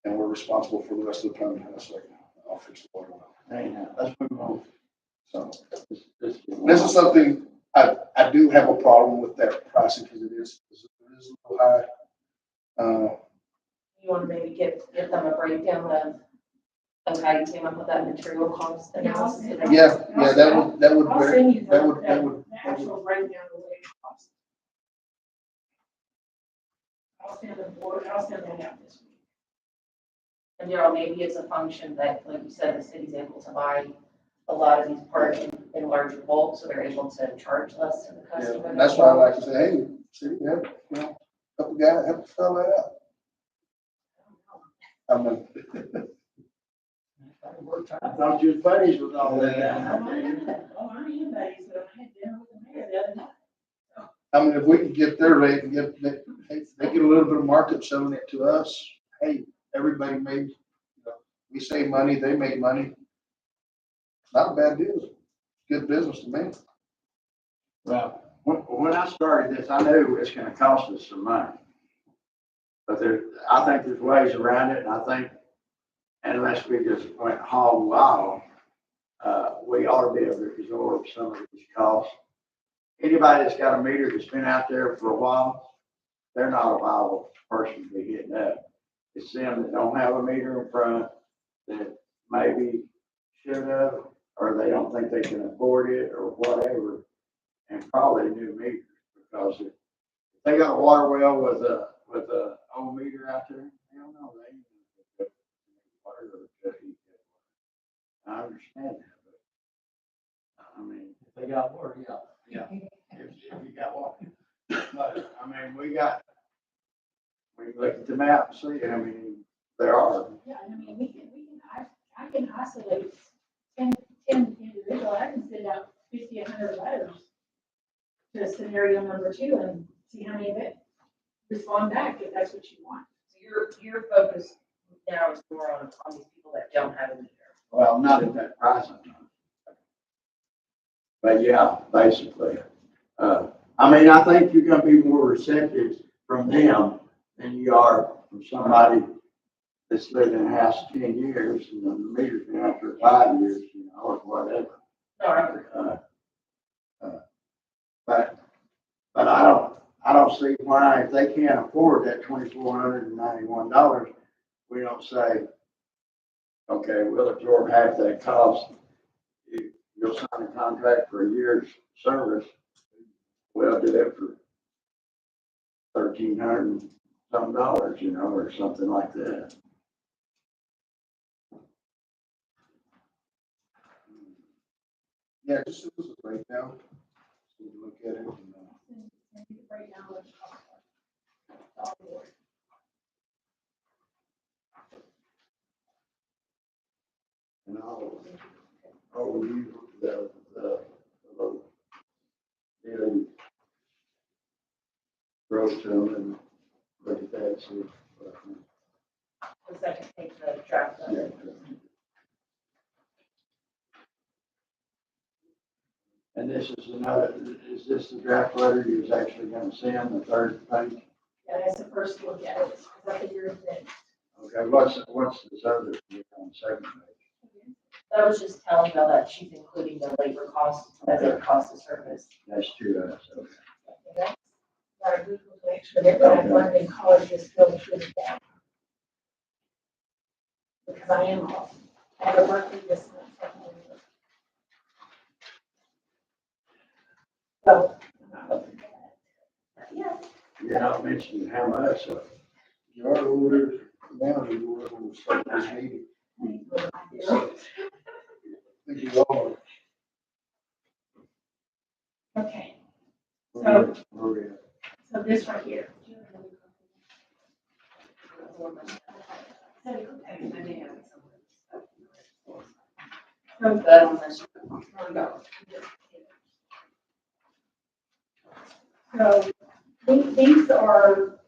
And we're responsible for the rest of the plumbing house, like, I'll fix the water well. Anyhow, let's move on. So This this is something I do have a problem with that pricing because it is a little high. You want to maybe give them a breakdown of how you came up with that material cost analysis? Yeah, that would, I'll send you that would, the actual breakdown of what it costs. I'll send that out this week. And maybe it's a function that, like you said, the city's able to buy a lot of these parts in larger bulk, so they're able to charge less to the yeah, customer. and that's why I like to say, hey, city, have, a couple guys help fill that out. I mean, I thought your buddies was all that. I am buddies, but I had dinner with the mayor the other night. I mean, if we could get their rate and they get a little bit of markup selling it to us, hey, everybody made, we save money, they made money. It's not a bad deal. Good business to me. Well, when I started this, I knew it's gonna cost us some money. But I think there's ways around it, and I think unless we just went hog wild, we ought to be able to absorb some of these costs anybody that's got a meter that's been out there for a while, they're not a viable person to be hitting up. It's them that don't have a meter in front that maybe should have, or they don't think they can afford it or whatever, and probably new meters, because if they got a water well with a old meter out there, hell no, they ain't gonna put water or just heat that water. I understand that, but, I mean, If they got water, yeah. yeah, if you got water. But, I mean, we can look at the map and see how many there are. Yeah, I mean, I can isolate 10 individual, I can send out 50, 100 letters to scenario number 2 and see how many of it respond back if that's what you want. So your focus now is more on these people that don't have a meter. Well, not at that price. But yeah, basically, I mean, I think you're gonna be more receptive from them than you are from somebody that's lived in a house 10 years and the meter's been out for 5 years, you know, or whatever. No, I agree. But I don't see why, if they can't afford that $2,491, we don't say, okay, we'll absorb half that cost. You'll sign a contract for a year's service. We'll do it for $1,300 and some dollars, you know, or something like that. Yeah, just give us a breakdown. So we can look at it and, Right now, let's talk about it. And I'll review the daily growth to them and look at that, see. The second page of the draft. Yeah. And this is is this the draft letter you was actually gonna send, the third page? Yeah, that's the first look at it, because I figured that Okay, what's this other, on the second page? That was just telling y'all that she's including the labor costs as a cost of service. That's to us, okay. that's our Google connection, that I've learned in college is still included that. Because I am off. I have a birthday this month. So, I'm not looking at that. Yeah. You're not mentioning how much, so. you are order now, you were going to start this meeting. I think you are. Okay, Where we at? so this right here. So That one, that's- So these are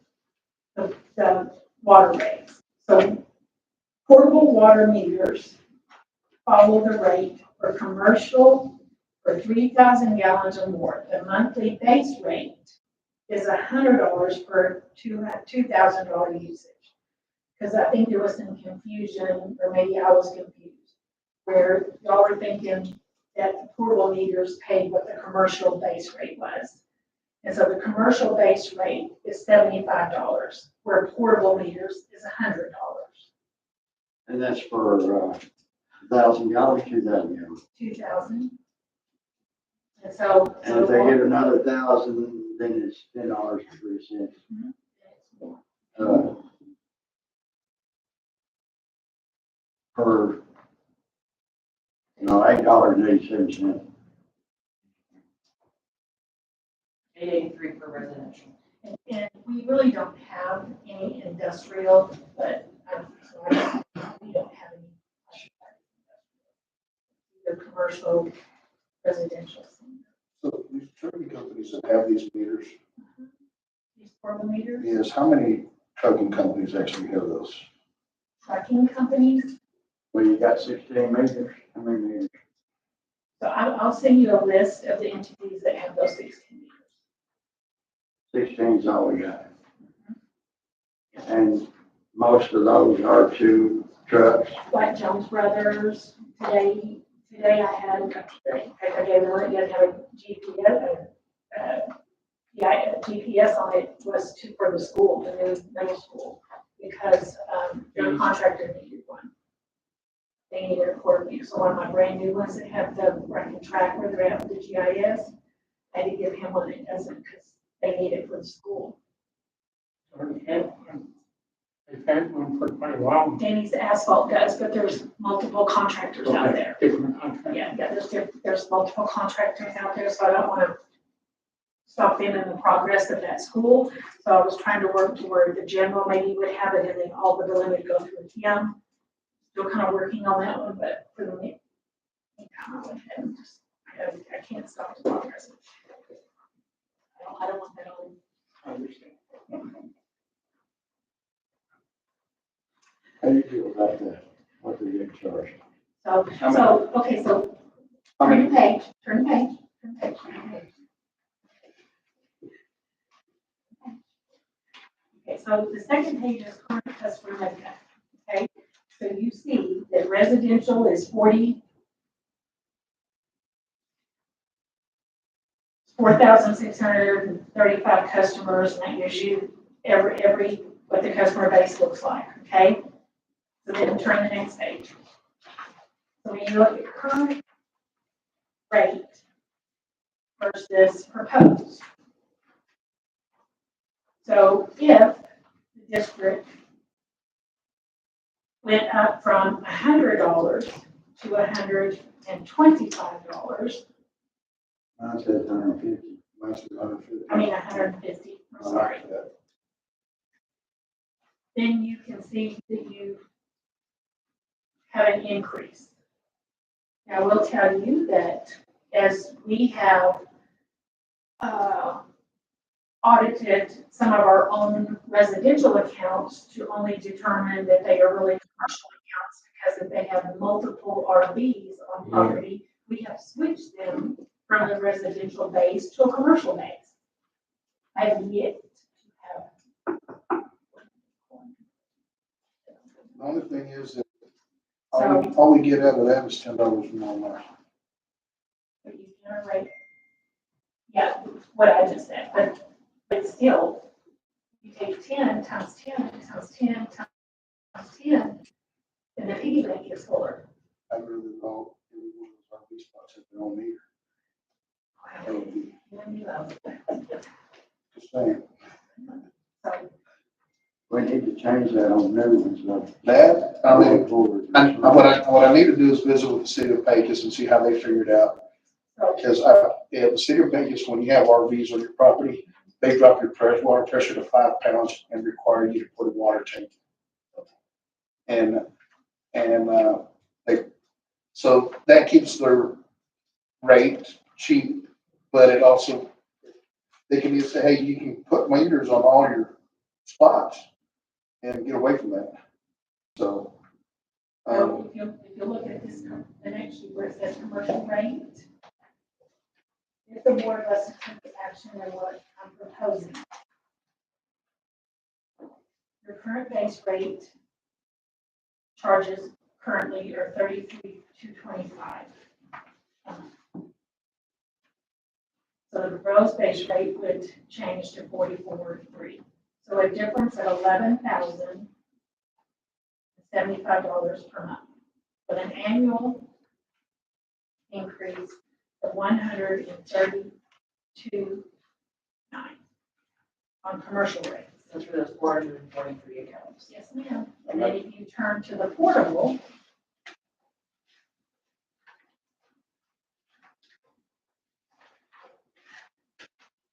the water rates. So portable water meters follow the rate for commercial for 3,000 gallons or more. The monthly base rate is $100 for $2,000 usage. Because I think there was some confusion, or maybe I was confused, where y'all were thinking that the portable meters paid what the commercial base rate was. And so the commercial base rate is $75, where portable meters is $100. And that's for, 1,000 gallons, 2,000 gallons. 2,000. And so. And if they get another 1,000, then it's $10.03. Per, no, $8.87. 883 for residential. And we really don't have any industrial, but we don't have any. Either commercial, residential. So these trucking companies that have these meters, These portable meters, yes, how many trucking companies actually have those? trucking companies. Well, you got 16 meters, how many meters? So I'll send you a list of the entities that have those 16 meters. 16 is all we got. And most of those are two trucks. Like Jones Brothers, today I had, I gave them one, you have a GPS, yeah, GPS on it was for the school, the new middle school, because, their contractor needed one. They needed a coordinator, so one of my brand new ones that have the running track where they're at with the GIS, I had to give him one that doesn't, because they need it for the school. They've had one for quite a while. Danny's Asphalt does, but there's multiple contractors out there. Different contract. Yeah, there's multiple contractors out there, so I don't want to stop them in the progress of that school. So I was trying to work to where the general maybe would have it, and then all the billing would go through him. Still kind of working on that one, but for the meantime, I went ahead and just, I can't stop the progress. I don't want that on. I understand. How do you feel about that? What they get charged? Okay, so turn the page, turn the page, turn the page, turn the page. Okay, so the second page is current customer revenue, okay? So you see that residential is 4,635 customers, and that gives you every, what the customer base looks like, okay? So then turn the next page. So when you look at current rate versus proposed. So if the district went up from $100 to $125, Mine says 150. Mine says 150. I mean 150, I'm sorry, then you can see that you have an increase. Now, I will tell you that as we have audited some of our own residential accounts to only determine that they are really commercial accounts, because if they have multiple RVs on property, we have switched them from the residential base to a commercial base. I have yet to have. The only thing is that So, all we get out of that is $10 more money. if you generate, yeah, what I just said, but still, you take 10 times 10 times 10 times 10, and the piggy bank gets fuller. I'd rather all, every one of those RV spots have their own meter. That would be, just saying. So, We need to change that on new ones, though. That, I mean, Forward. what I need to do is visit with the city of Pecos and see how they figured out. Because the city of Pecos, when you have RVs on your property, they drop your water pressure to 5 pounds and require you to put a water tank. So that keeps their rate cheap, but it also, they can just say, hey, you can put meters on all your spots and get away from that. So, So if you look at this, the next sheet where it says commercial rate, if the board was to take action on what I'm proposing, your current base rate charges currently are $33,225. So the gross base rate would change to $44,300. So a difference of $11,075 per month, with an annual increase of $132,900 on commercial rates. Those are those 443 accounts. Yes, ma'am. And then if you turn to the portable,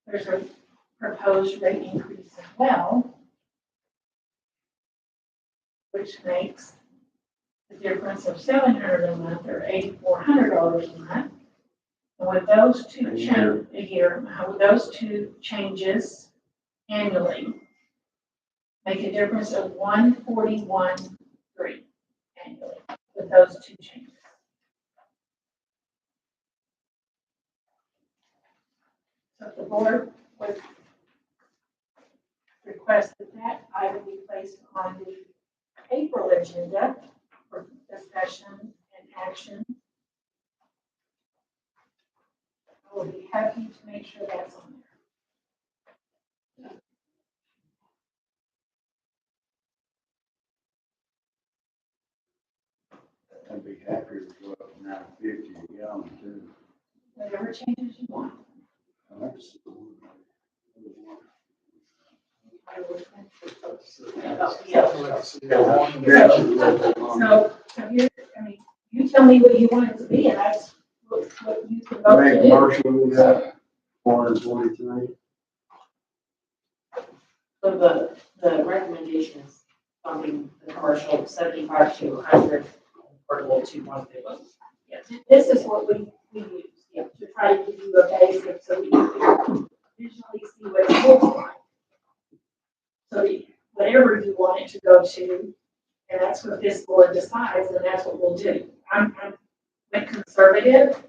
there's a proposed rate increase as well, which makes the difference of $700 a month or $8,400 a month. And with those two a year, with those two changes annually, make a difference of $141,300 annually with those two changes. So if the board would request that item be placed on the April agenda for discussion and action, I will be happy to make sure that's on there. I'd be happy to go up now 50 a gallon too. Whatever changes you want. So here, I mean, you tell me what you want it to be, and that's what you can vote Make to a do. motion, we got 443. So the recommendation is bumping the commercial 75 to 100, portable to 150. Yes, this is what we use, yeah, to try to give you a basic, so we can visually see what it looks like. So that whatever you want it to go to, and that's what this board decides, and that's what we'll do. I'm conservative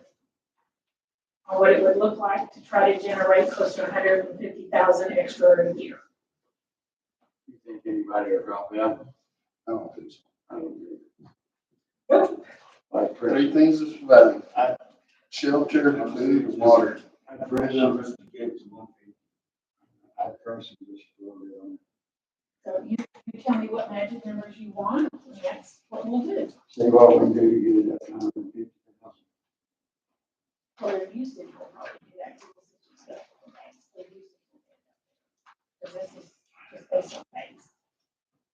on what it would look like to try to generate close to 150,000 extra a year. You think anybody will drop out? I don't think so. I don't think. Nope. Like Three things is value. Shelter, food, and water. I presume Mr. Gibbs won't be. I personally just feel it. So you tell me what magic numbers you want, and that's what we'll do. See what we can do to get it up to 150,000. Or if you said we'll probably do that. Because this is just based on base.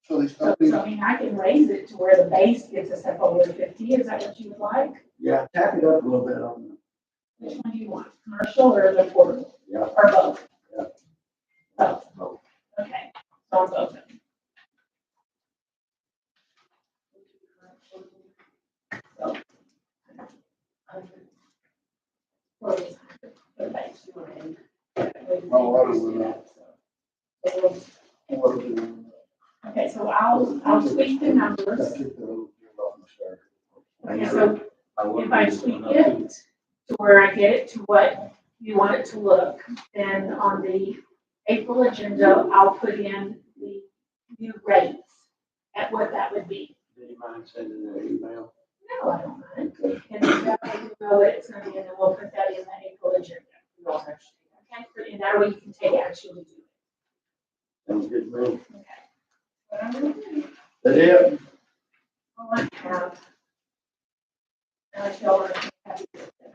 So these So, companies, I mean, I can raise it to where the base gets us up over 50, is that what you would like? Yeah, tap it up a little bit on Which one do you want, commercial or the portable? Yeah. Or both? Yeah. Both, okay, so on both of them. So. For the base, you want to. My water went up. So, water bill. okay, so I'll tweak the numbers. Okay, so if I tweak it to where I get it to what you want it to look, then on the April agenda, I'll put in the new rates at what that would be. Do you mind sending an email? No, I don't mind. And then that way you know what it's gonna be, and then we'll put that in the April agenda. Okay, and that way you can take action to do it. Sounds good to me. Okay. What I'm gonna do, That it? all I have. And I feel like I'm happy with it.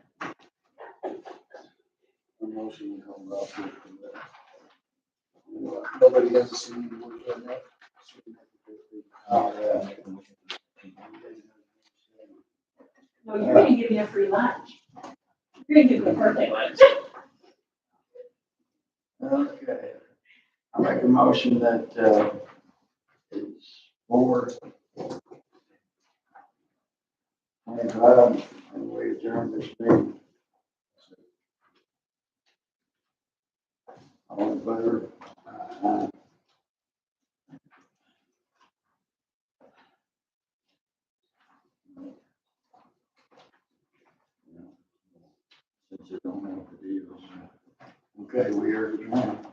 Motion to come up with. Nobody has to see me work on that. Oh, yeah. No, you're gonna give me a free lunch. You're gonna give me a birthday lunch. Okay. I make a motion that, it's 4:25, and we adjourn this meeting. All in favor? Aye. Since you don't have the deals. Okay, we are adjourned.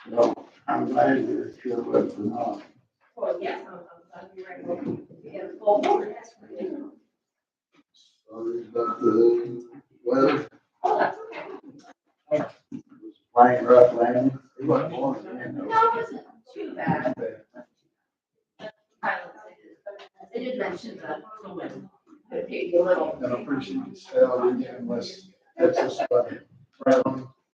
No, I'm glad you're sure with the knowledge. Well, yes, I'll be right with you. Yeah, full board, that's for you. Sorry about the weather. Oh, that's okay. Playing rough landing. It wasn't born then, though. No, it wasn't too bad. They did mention that when it paid you a little. And I appreciate you selling again, unless that's just like, right on